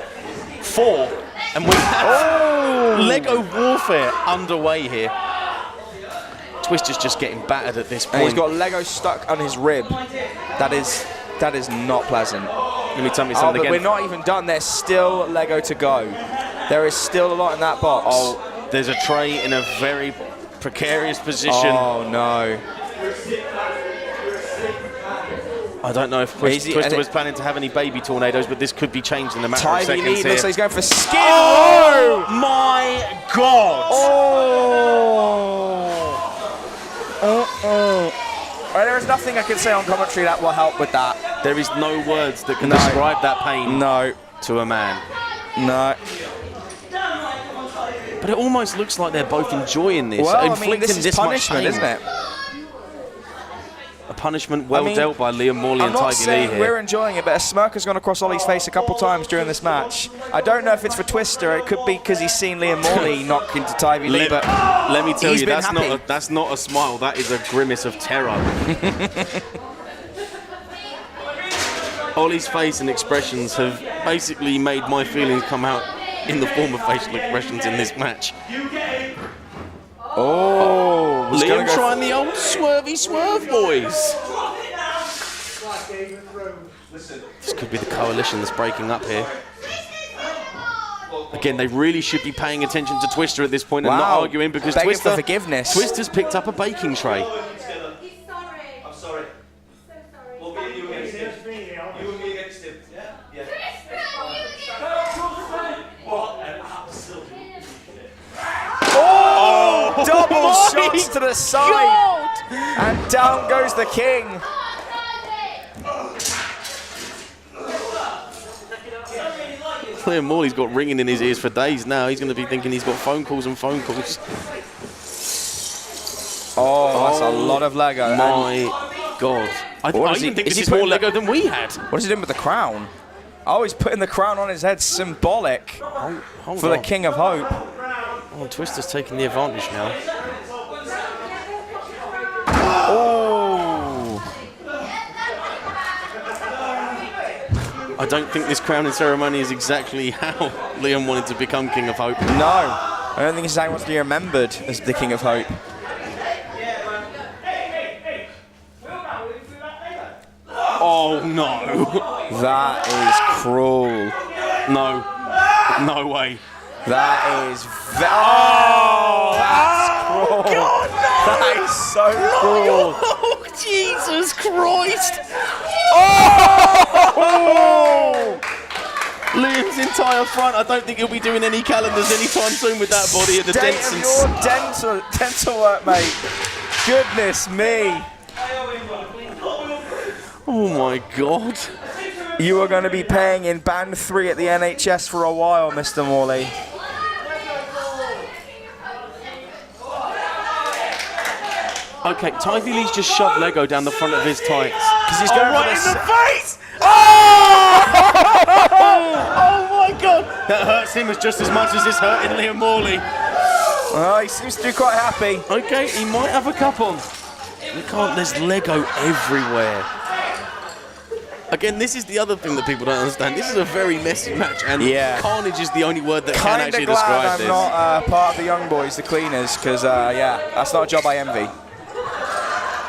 S10: 4, and we have Lego Warfare underway here. Twister's just getting battered at this point.
S9: And he's got Lego stuck on his rib. That is not pleasant.
S10: Let me tell me something again.
S9: We're not even done. There's still Lego to go. There is still a lot in that box.
S10: Oh, there's a tray in a very precarious position.
S9: Oh no.
S10: I don't know if Twister was planning to have any baby tornadoes, but this could be changed in a matter of seconds here.
S9: Looks like he's going for skin.
S10: Oh my God!
S9: There is nothing I can say on commentary that will help with that.
S10: There is no words that can describe that pain to a man.
S9: No.
S10: But it almost looks like they're both enjoying this.
S9: Well,
S10: inflicting
S9: this is
S10: this
S9: punishment,
S10: much pain.
S9: isn't it?
S10: A punishment well dealt by Liam Morley and Tivy Lee here.
S9: I'm not saying we're enjoying it, but a smirk has gone across Ollie's face a couple times during this match. I don't know if it's for Twister. It could be because he's seen Liam Morley knock into Tivy Lee, but
S10: let me tell you,
S9: happy.
S10: that's not a smile. That is a grimace of terror. Ollie's face and expressions have basically made my feelings come out in the form of facial expressions in this match.
S9: Oh,
S10: Liam trying the old swervy swerve, boys. This could be the coalition that's breaking up here. Again, they really should be paying attention to Twister at this point and not arguing, because
S9: for forgiveness.
S10: Twister's picked up a baking tray.
S11: I'm sorry. We'll get you against him. You and me against him. Yeah. What an absolute.
S9: Double shots to the side. And down goes the king.
S10: Liam Morley's got ringing in his ears for days now. He's going to be thinking he's got phone calls and phone calls.
S9: Oh, that's a lot of Lego.
S10: My God. I even think this is more Lego than we had.
S9: What is he doing with the crown? Oh, he's putting the crown on his head, symbolic for the King of Hope.
S10: Oh, Twister's taking the advantage now.
S9: Oh!
S10: I don't think this crowning ceremony is exactly how Liam wanted to become King of Hope.
S9: No, I don't think he's how he wants to be remembered as the King of Hope.
S10: Oh no!
S9: That is cruel.
S10: No, no way.
S9: That is oh, that's cruel.
S10: God, no.
S9: That is so cruel.
S10: Oh, Jesus Christ!
S9: Oh!
S10: Liam's entire front. I don't think he'll be doing any calendars anytime soon with that body and the dents and
S9: your dental work, mate. Goodness me.
S10: Oh my God.
S9: You are going to be paying in Band 3 at the NHS for a while, Mr. Morley.
S10: Okay, Tivy Lee's just shoved Lego down the front of his tights.
S9: Because he's going
S10: right
S9: in
S10: the face! Oh! Oh my God! That hurts him just as much as it's hurting Liam Morley.
S9: Oh, he seems to be quite happy.
S10: Okay, he might have a cup on. There's Lego everywhere. Again, this is the other thing that people don't understand. This is a very messy match, and carnage is the only word that can actually describe this.
S9: I'm not part of the young boys, the cleaners, because, yeah, that's not a job I envy.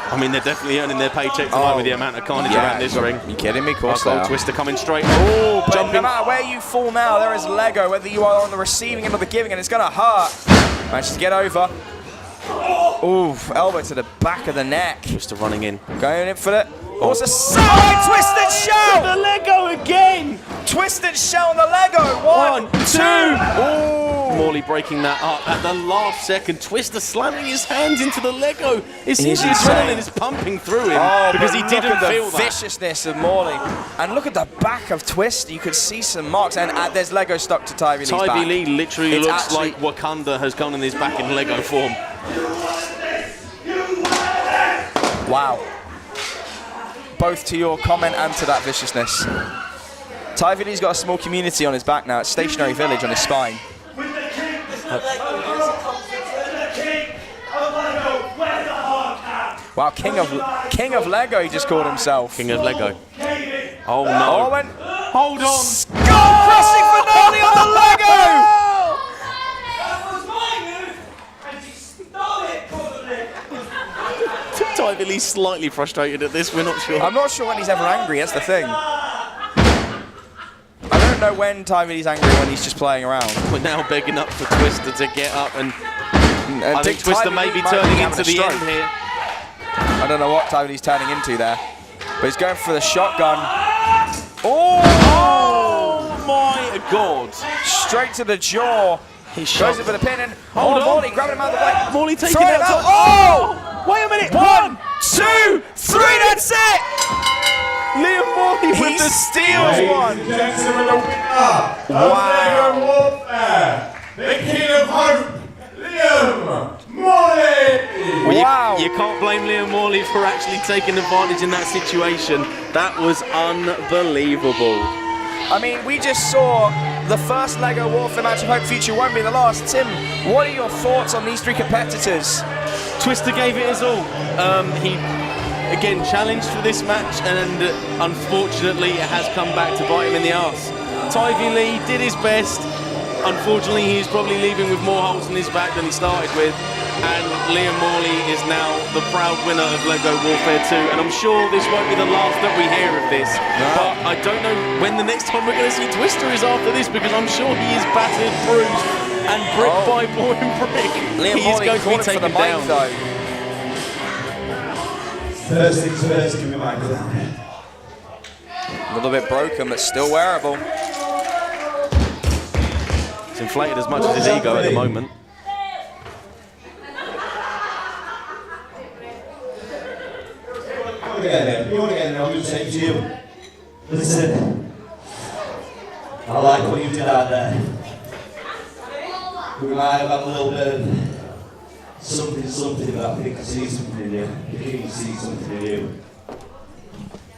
S10: I mean, they're definitely earning their paycheck tonight with the amount of carnage around this ring.
S9: You kidding me? Of course they are.
S10: Twister coming straight.
S9: Oh, jumping. No matter where you fall now, there is Lego, whether you are on the receiving end or the giving end, it's going to hurt. Managed to get over. Ooh, elbow to the back of the neck.
S10: Twister running in.
S9: Going in for it. Oh, it's a side twisted shell!
S10: The Lego again!
S9: Twisted shell on the Lego. One, two.
S10: Ooh. Morley breaking that up at the last second. Twister slamming his hands into the Lego. It seems the adrenaline is pumping through him because he didn't feel
S9: the viciousness of Morley. And look at the back of Twister. You could see some marks, and there's Lego stuck to Tivy Lee's back.
S10: Tivy Lee literally looks like Wakanda has gone in his back in Lego form.
S9: Wow. Both to your comment and to that viciousness. Tivy Lee's got a small community on his back now. It's Stationary Village on his spine. Wow, King of Lego, he just called himself.
S10: King of Lego. Oh no.
S9: Owen.
S10: Hold on.
S9: Skull crushing finale on the Lego!
S10: Tivy Lee's slightly frustrated at this, we're not sure.
S9: I'm not sure when he's ever angry, that's the thing. I don't know when Tivy Lee's angry, when he's just playing around.
S10: We're now begging up for Twister to get up, and I think Twister may be turning into the end here.
S9: I don't know what Tivy Lee's turning into there, but he's going for the shotgun. Oh
S10: my God.
S9: Straight to the jaw. He goes in for the pin, and Morley grabbing him out of the way.
S10: Morley taking it out.
S9: Oh!
S10: Wait a minute.
S9: 1, 2, 3, that's it!
S10: Liam Morley with the steals one.
S1: Ladies and gentlemen, the winner of Lego Warfare, the King of Hope, Liam Morley!
S10: Well, you can't blame Liam Morley for actually taking advantage in that situation. That was unbelievable.
S9: I mean, we just saw the first Lego Warfare match of Hope Future won't be the last. Tim, what are your thoughts on these three competitors?
S10: Twister gave it his all. He, again, challenged for this match, and unfortunately it has come back to bite him in the arse. Tivy Lee did his best. Unfortunately, he's probably leaving with more holes in his back than he started with. And Liam Morley is now the proud winner of Lego Warfare 2. And I'm sure this won't be the last that we hear of this. No. But I don't know when the next time we're going to see Twister is after this, because I'm sure he is battered, bruised, and brick by brick.
S9: Liam Morley is going to be taken down.
S6: First things first, give me my down.
S9: A little bit broken, but still wearable.
S10: It's inflated as much as his ego at the moment.
S6: You want to get there, I'm going to say to you. Listen, I like what you did out there. We might have had a little bit of
S11: something that I think I see something in you. The King sees something in you.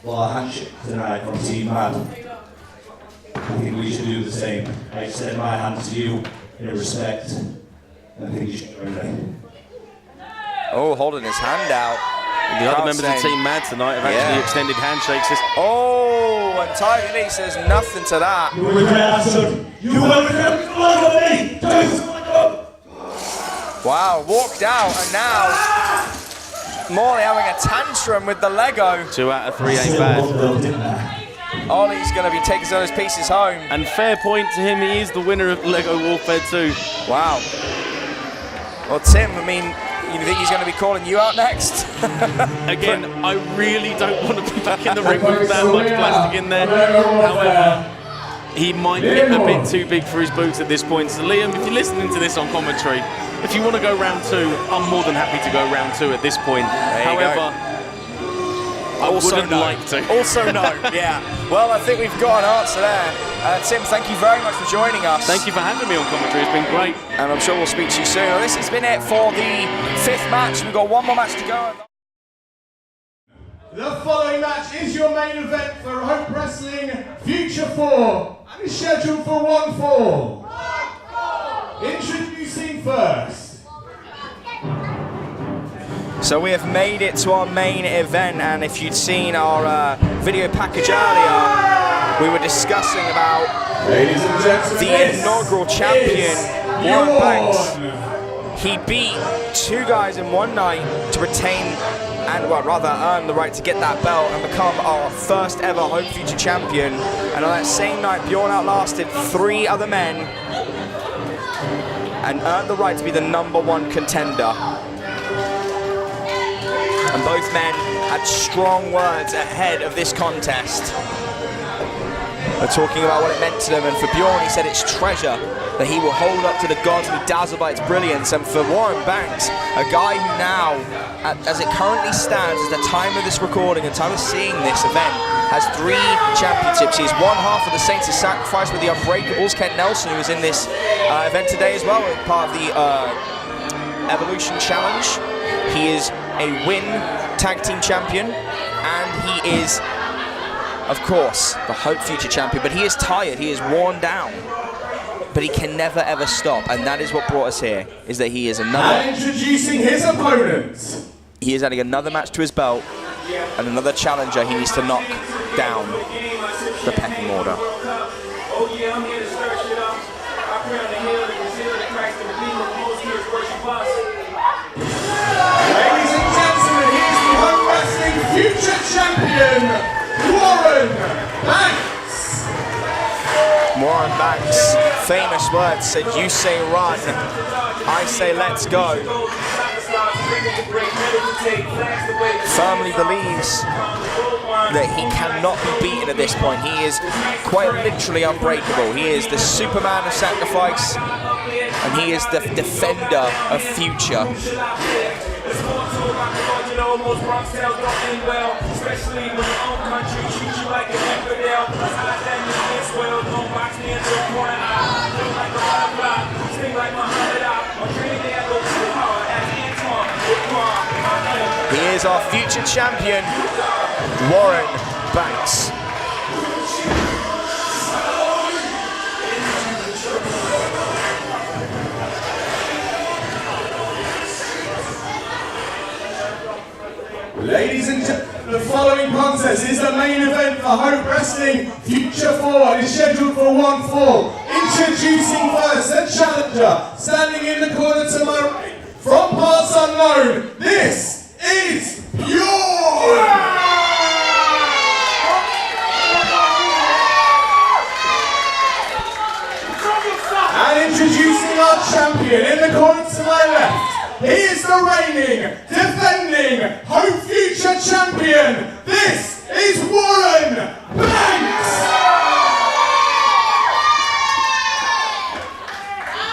S11: Well, our handshake tonight from Team Mad. I think we should do the same. I extend my hand to you in respect. I think you should join me.
S9: Oh, holding his hand out.
S10: The other members of Team Mad tonight have actually extended handshakes.
S9: Oh, and Tivy Lee says nothing to that.
S6: You will regret it. You will regret it. Look at me.
S9: Wow, walked out, and now Morley having a tantrum with the Lego.
S10: 2 out of 3 ain't bad.
S9: Ollie's going to be taking some of those pieces home.
S10: And fair point to him, he is the winner of Lego Warfare 2.
S9: Wow. Well, Tim, I mean, you think he's going to be calling you out next?
S10: Again, I really don't want to be back in the ring with that much plastic in there. However, he might get a bit too big for his boots at this point. So Liam, if you're listening to this on commentary, if you want to go round 2, I'm more than happy to go round 2 at this point. However, I wouldn't like to.
S9: Also no, yeah. Well, I think we've got an answer there. Tim, thank you very much for joining us.
S10: Thank you for having me on commentary, it's been great.
S9: And I'm sure we'll speak to you soon. Well, this has been it for the 5th match. We've got one more match to go.
S1: The following match is your main event for Hope Wrestling Future 4 and is scheduled for 1-4. Introducing first.
S9: So we have made it to our main event, and if you'd seen our video package earlier, we were discussing about the inaugural champion, Warren Banks. He beat 2 guys in one night to retain, and well, rather earn the right to get that belt and become our first ever Hope Future champion. And on that same night, Bjorn outlasted 3 other men and earned the right to be the #1 contender. And both men had strong words ahead of this contest. They're talking about what it meant to them, and for Bjorn, he said it's treasure that he will hold up to the gods and be dazzled by its brilliance. And for Warren Banks, a guy who now, as it currently stands, at the time of this recording, at the time of seeing this event, has 3 championships. He is one half of the Saints of Sacrifice with the Unbreakables, Kent Nelson, who was in this event today as well, part of the Evolution Challenge. He is a win tag team champion, and he is, of course, the Hope Future champion, but he is tired, he is worn down, but he can never ever stop, and that is what brought us here, is that he is another...
S1: And introducing his opponent.
S9: He is adding another match to his belt, and another challenger he needs to knock down the pecking order.
S1: Ladies and gentlemen, here's the Hope Wrestling Future Champion, Warren Banks.
S9: Warren Banks, famous words, said, "You say run, I say let's go." Firmly believes that he cannot be beaten at this point. He is quite literally unbreakable. He is the Superman of Sacrifice, and he is the defender of Future. He is our future champion, Warren Banks.
S1: Ladies and gentlemen, the following contest is the main event for Hope Wrestling Future 4 and is scheduled for 1-4. Introducing first the challenger, standing in the corner to my right, from parts unknown, this is Bjorn! And introducing our champion in the corner to my left, he is the reigning, defending Hope Future champion. This is Warren Banks!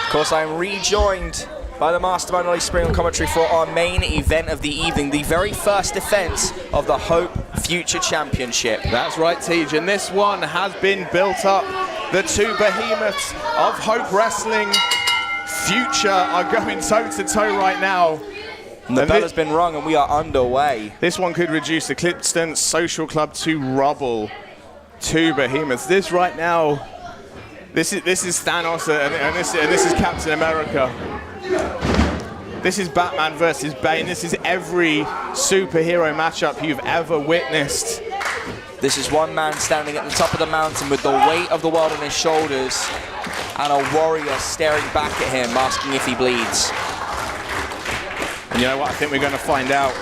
S9: Of course, I'm rejoined by the Mastermind Olie Spring on commentary for our main event of the evening, the very first defense of the Hope Future Championship.
S2: That's right, Tej, and this one has been built up. The 2 behemoths of Hope Wrestling Future are going toe-to-toe right now.
S9: And the bell has been rung and we are underway.
S2: This one could reduce the Clipstone Social Club to rubble. 2 behemoths. This right now, this is Thanos and this is Captain America. This is Batman versus Bane. This is every superhero matchup you've ever witnessed.
S9: This is one man standing at the top of the mountain with the weight of the world on his shoulders and a warrior staring back at him, asking if he bleeds.
S2: And you know what? I think we're going to find out.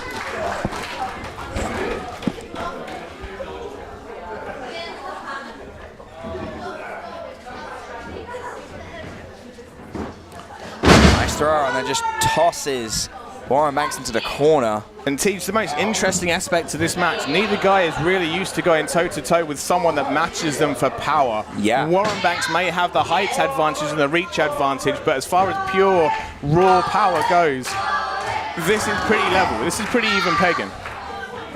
S9: Nice throw, and then just tosses Warren Banks into the corner.
S2: And Teach, the most interesting aspect to this match, neither guy is really used to going toe-to-toe with someone that matches them for power.
S9: Yeah.
S2: Warren Banks may have the height advantage and the reach advantage, but as far as pure, raw power goes, this is pretty level. This is pretty even pegging.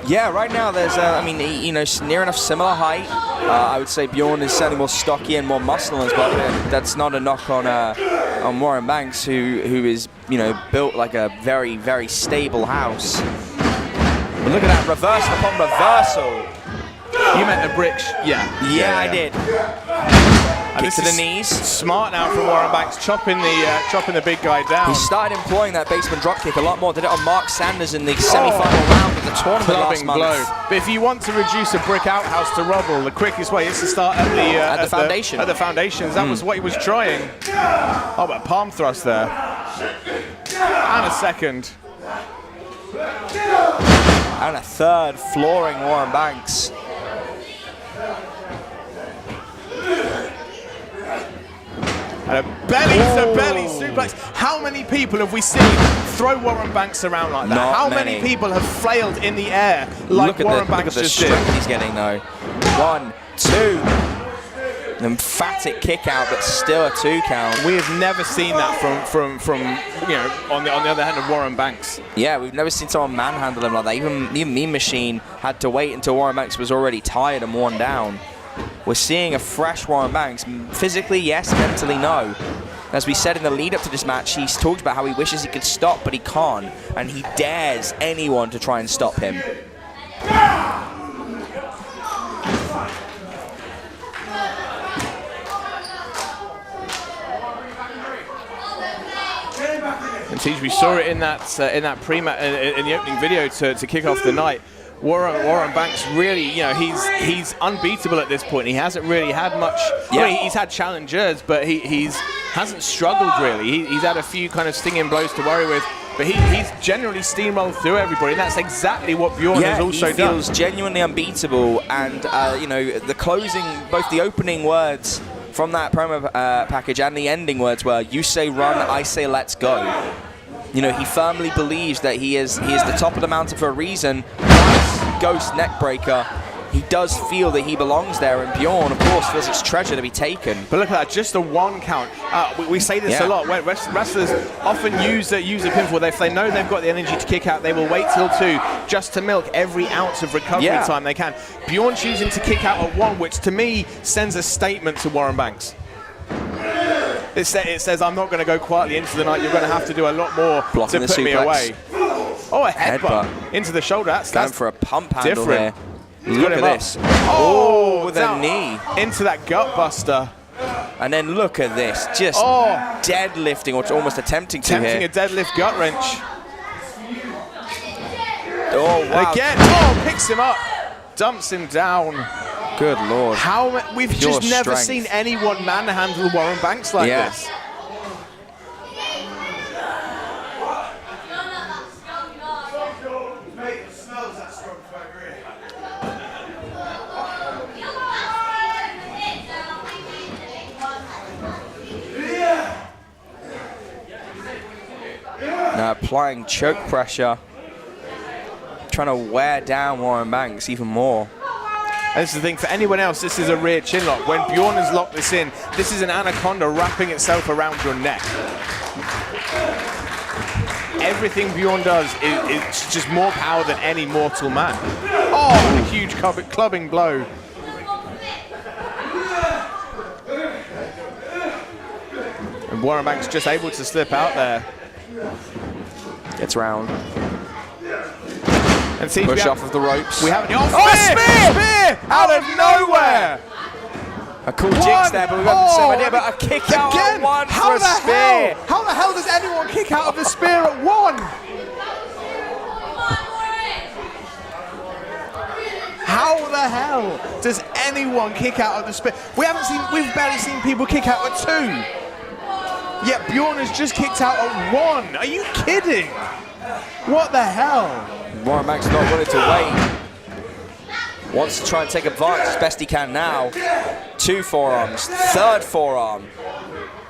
S9: Yeah, right now there's, I mean, you know, near enough similar height. I would say Bjorn is certainly more stocky and more muscular, but that's not a knock on Warren Banks, who is, you know, built like a very, very stable house. But look at that reversal upon reversal.
S2: You meant the bricks? Yeah.
S9: Yeah, I did. Kick to the knees.
S2: Smart now from Warren Banks, chopping the big guy down.
S9: He started employing that basement dropkick a lot more. Did it on Mark Sanders in the semi-final round of the tournament last month.
S2: Blow. But if you want to reduce a brick outhouse to rubble, the quickest way is to start at the foundation. At the foundations. That was what he was trying. Oh, but a palm thrust there. And a second.
S9: And a third, flooring Warren Banks.
S2: And a belly-to-belly suplex. How many people have we seen throw Warren Banks around like that?
S9: Not
S2: How many people have flailed in the air like Warren Banks just did?
S9: Look at the strength he's getting, though. 1, 2. An emphatic kick out, but still a 2 count.
S2: We have never seen that from you know, on the other hand of Warren Banks.
S9: Yeah, we've never seen someone manhandle him like that. Even Mean Machine had to wait until Warren Banks was already tired and worn down. We're seeing a fresh Warren Banks. Physically, yes. Mentally, no. As we said in the lead up to this match, he's talked about how he wishes he could stop, but he can't. And he dares anyone to try and stop him.
S2: And Tej, we saw it in that pre-match, in the opening video to kick off the night. Warren Banks really, you know, he's unbeatable at this point. He hasn't really had much.
S9: Yeah.
S2: I mean, he's had challengers, but he hasn't struggled really. He's had a few kind of stinging blows to worry with, but he's generally steamrolled through everybody, and that's exactly what Bjorn has also done.
S9: Yeah, he feels genuinely unbeatable, and you know, the closing, both the opening words from that promo package and the ending words were, "You say run, I say let's go." You know, he firmly believes that he is the top of the mountain for a reason. Ghost neckbreaker. He does feel that he belongs there, and Bjorn, of course, feels it's treasure to be taken.
S2: But look at that, just a 1 count. We say this a lot. When wrestlers often use a pinfall. If they know they've got the energy to kick out, they will wait till 2 just to milk every ounce of recovery time they can. Bjorn choosing to kick out at 1, which to me sends a statement to Warren Banks. It says, I'm not going to go quietly into the night. You're going to have to do a lot more to put me away. Oh, a headbutt into the shoulder. That's
S9: going for a pump handle
S2: different.
S9: Here. Look at this.
S2: Oh,
S9: with a knee.
S2: Into that gut buster.
S9: And then look at this. Just deadlifting, or almost attempting to
S2: a deadlift gut wrench.
S9: Oh, wow.
S2: And again, picks him up. Dumps him down.
S9: Good Lord.
S2: We've just never seen anyone manhandle Warren Banks like this.
S9: Now applying choke pressure, trying to wear down Warren Banks even more.
S2: And this is the thing, for anyone else, this is a rear chin lock. When Bjorn has locked this in, this is an anaconda wrapping itself around your neck. Everything Bjorn does is just more power than any mortal man. Oh, a huge clubbing blow. And Warren Banks just able to slip out there.
S9: Gets round.
S2: And see,
S9: push off of the ropes.
S2: We haven't. Oh, spear! Spear! Out of nowhere!
S9: A cool jinx there, but we've got the same idea. But a kick out at one for a spear.
S2: How the hell does anyone kick out of the spear at one? How the hell does anyone kick out of the spear? We've barely seen people kick out at two. Yet Bjorn has just kicked out at one. Are you kidding? What the hell?
S9: Warren Banks not willing to wait. Wants to try and take advantage as best he can now. 2 forearms, 3rd forearm,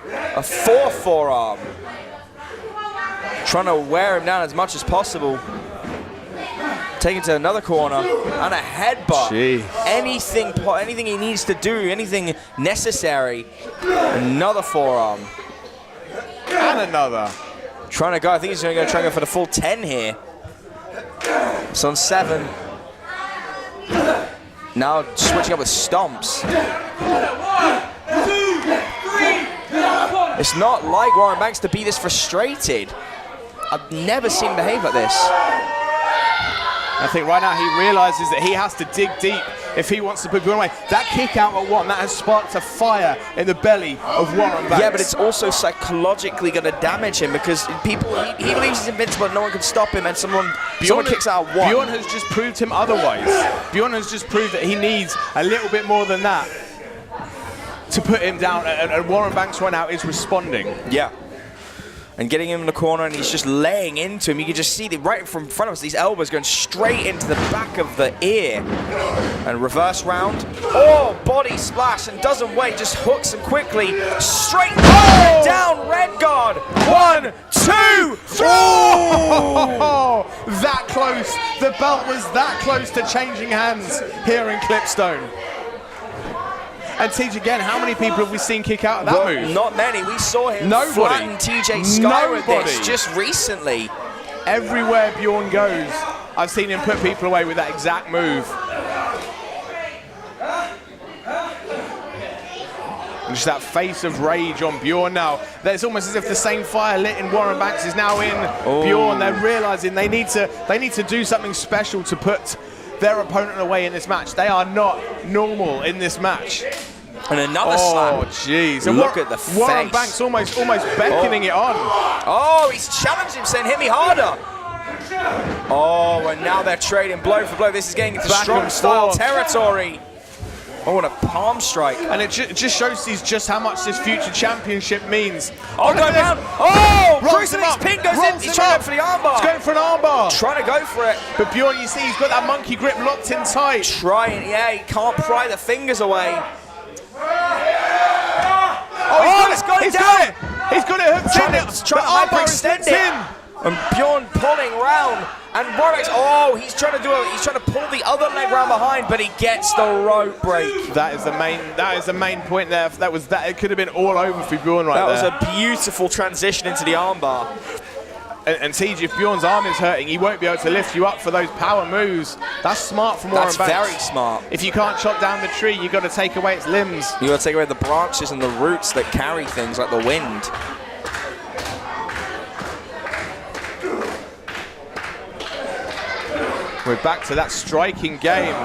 S9: a 4th forearm. Trying to wear him down as much as possible. Taking to another corner and a headbutt.
S2: Jeez.
S9: Anything he needs to do, anything necessary. Another forearm.
S2: And another.
S9: Trying to go, I think he's going to try and go for the full 10 here. It's on 7. Now switching up with stomps. It's not like Warren Banks to be this frustrated. I've never seen him behave like this.
S2: I think right now he realizes that he has to dig deep if he wants to put Bjorn away. That kick out at one, that has sparked a fire in the belly of Warren Banks.
S9: Yeah, but it's also psychologically going to damage him because he believes he's invincible and no one can stop him, and someone kicks out at one.
S2: Bjorn has just proved him otherwise. Bjorn has just proved that he needs a little bit more than that to put him down, and Warren Banks right now is responding.
S9: Yeah. And getting him in the corner, and he's just laying into him. You can just see right from front of us, these elbows going straight into the back of the ear. And reverse round. Oh, body splash, and doesn't wait, just hooks him quickly. Straight down, red guard. 1, 2, 3.
S2: Oh, that close. The belt was that close to changing hands here in Clipstone. And TJ, again, how many people have we seen kick out of that move?
S9: Not many. We saw him flatten TJ Sky with this just recently.
S2: Everywhere Bjorn goes, I've seen him put people away with that exact move. And just that face of rage on Bjorn now. It's almost as if the same fire lit in Warren Banks is now in Bjorn. They're realizing they need to do something special to put their opponent away in this match. They are not normal in this match.
S9: And another slap.
S2: Oh, jeez.
S9: Look at the face.
S2: Warren Banks almost beckoning it on.
S9: Oh, he's challenged him, saying, hit me harder. Oh, and now they're trading blow for blow. This is getting into strong style territory. Oh, and a palm strike.
S2: And it just shows just how much this future championship means.
S9: Oh, going down. Oh,
S2: Crucifix
S9: pin goes in. He's trying to go for the armbar.
S2: He's going for an armbar.
S9: Trying to go for it.
S2: But Bjorn, you see, he's got that monkey grip locked in tight.
S9: Trying, yeah, he can't pry the fingers away.
S2: Oh, he's got it down. He's got it hooked in.
S9: He's trying to hyperextend it. And Bjorn pulling round. And Warwick's, he's trying to pull the other leg round behind, but he gets the rope break.
S2: That is the main point there. It could have been all over for Bjorn right there.
S9: That was a beautiful transition into the armbar.
S2: And TJ, if Bjorn's arm is hurting, he won't be able to lift you up for those power moves. That's smart from Warren Banks.
S9: That's very smart.
S2: If you can't chop down the tree, you've got to take away its limbs.
S9: You've got to take away the branches and the roots that carry things like the wind.
S2: We're back to that striking game.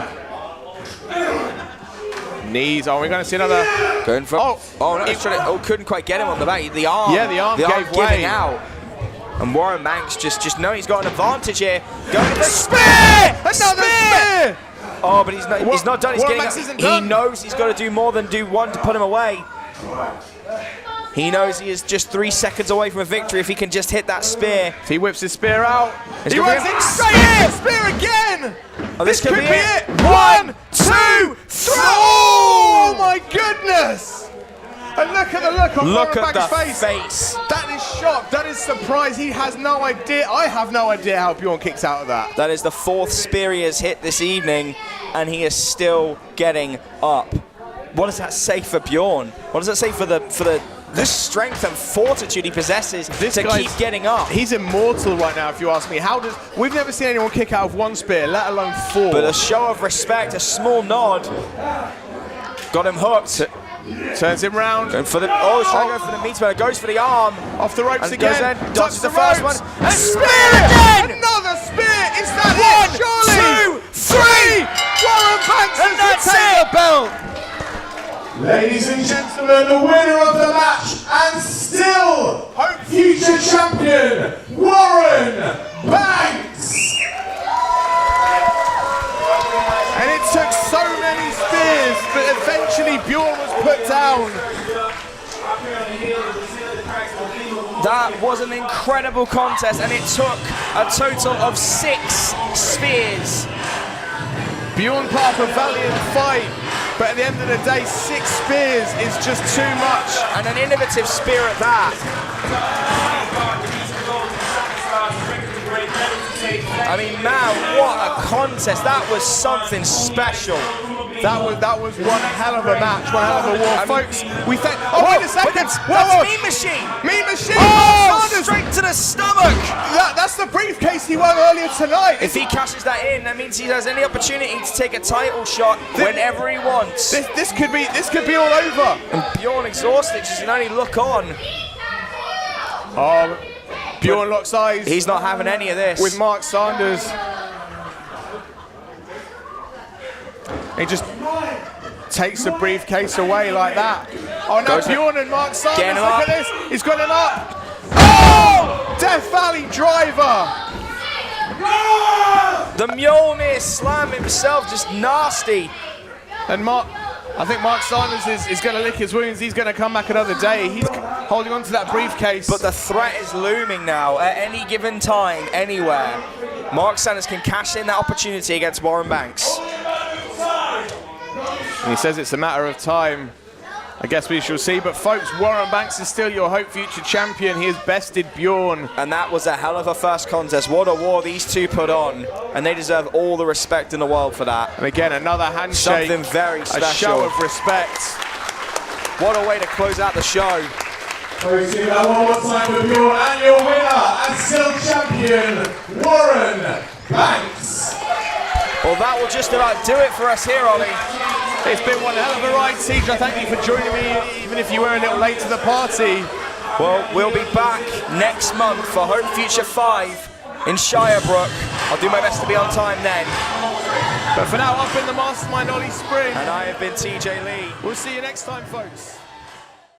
S2: Knees. Are we going to see another?
S9: Going for. No, couldn't quite get him on the back. The arm.
S2: Yeah, the arm gave way.
S9: Giving out. And Warren Banks just knowing he's got an advantage here. Going for
S2: spear! Another spear!
S9: Oh, but he's not done. He's getting. He knows he's got to do more than do one to put him away. He knows he is just 3 seconds away from a victory if he can just hit that spear.
S2: If he whips his spear out.
S9: He runs
S2: in straight in! Spear again!
S9: Oh, this could be it.
S2: 1, 2, 3! Oh my goodness! And look at the look on Warren Banks' face. That is shock. That is surprise. He has no idea. I have no idea how Bjorn kicks out of that.
S9: That is the 4th spear he has hit this evening, and he is still getting up. What does that say for Bjorn? What does that say for the strength and fortitude he possesses to keep getting up?
S2: He's immortal right now, if you ask me. We've never seen anyone kick out of 1 spear, let alone 4.
S9: But a show of respect, a small nod, got him hooked.
S2: Turns him round.
S9: Going for the, oh, he's trying to go for the meat spell. Goes for the arm.
S2: Off the ropes
S9: and
S2: again.
S9: Goes in, dodges the
S2: ropes.
S9: first one.
S2: And spear again! Another spear! Is that it? Surely!
S9: 2, 3!
S2: Warren Banks
S9: and that's
S2: it!
S9: the belt!
S1: Ladies and gentlemen, the winner of the match and still Hope Future champion, Warren Banks!
S2: And it took so many spears, but eventually Bjorn was put down.
S9: That was an incredible contest, and it took a total of 6 spears.
S2: Bjorn put up a valiant fight, but at the end of the day, 6 spears is just too much.
S9: And an innovative spear at that. I mean, man, what a contest. That was something special.
S2: That was one hell of a match, one hell of a war. Folks, we think... Oh,
S9: whoa,
S2: wait a second!
S9: That's Mean Machine!
S2: Mean Machine!
S9: Oh, straight to the stomach!
S2: That's the briefcase he won earlier tonight.
S9: If he cashes that in, that means he has any opportunity to take a title shot whenever he wants.
S2: This could be all over.
S9: And Bjorn exhausted, just can only look on.
S2: Oh, Bjorn locks eyes.
S9: He's not having any of this.
S2: With Mark Sanders. He just takes the briefcase away like that. Oh, now Bjorn and Mark Sanders, look at this. He's got him up. Oh! Death Valley driver.
S9: The Mjolnir slam himself, just nasty.
S2: And I think Mark Sanders is going to lick his wounds. He's going to come back another day. He's holding on to that briefcase.
S9: But the threat is looming now. At any given time, anywhere, Mark Sanders can cash in that opportunity against Warren Banks.
S2: And he says it's a matter of time. I guess we shall see. But folks, Warren Banks is still your Hope Future champion. He has bested Bjorn.
S9: And that was a hell of a first contest. What a war these two put on. And they deserve all the respect in the world for that.
S2: And again, another handshake.
S9: Something very special.
S2: A show of respect.
S9: What a way to close out the show.
S1: Let's do that one more time with Bjorn and your winner and still champion, Warren Banks.
S9: Well, that will just about do it for us here, Ollie.
S2: It's been one hell of a ride, Siege. I thank you for joining me, even if you were a little late to the party.
S9: Well, we'll be back next month for Hope Future 5 in Shirebrook. I'll do my best to be on time then.
S2: But for now, up in the Mastermind, Olie Spring.
S9: And I have been TJ Lee.
S2: We'll see you next time, folks.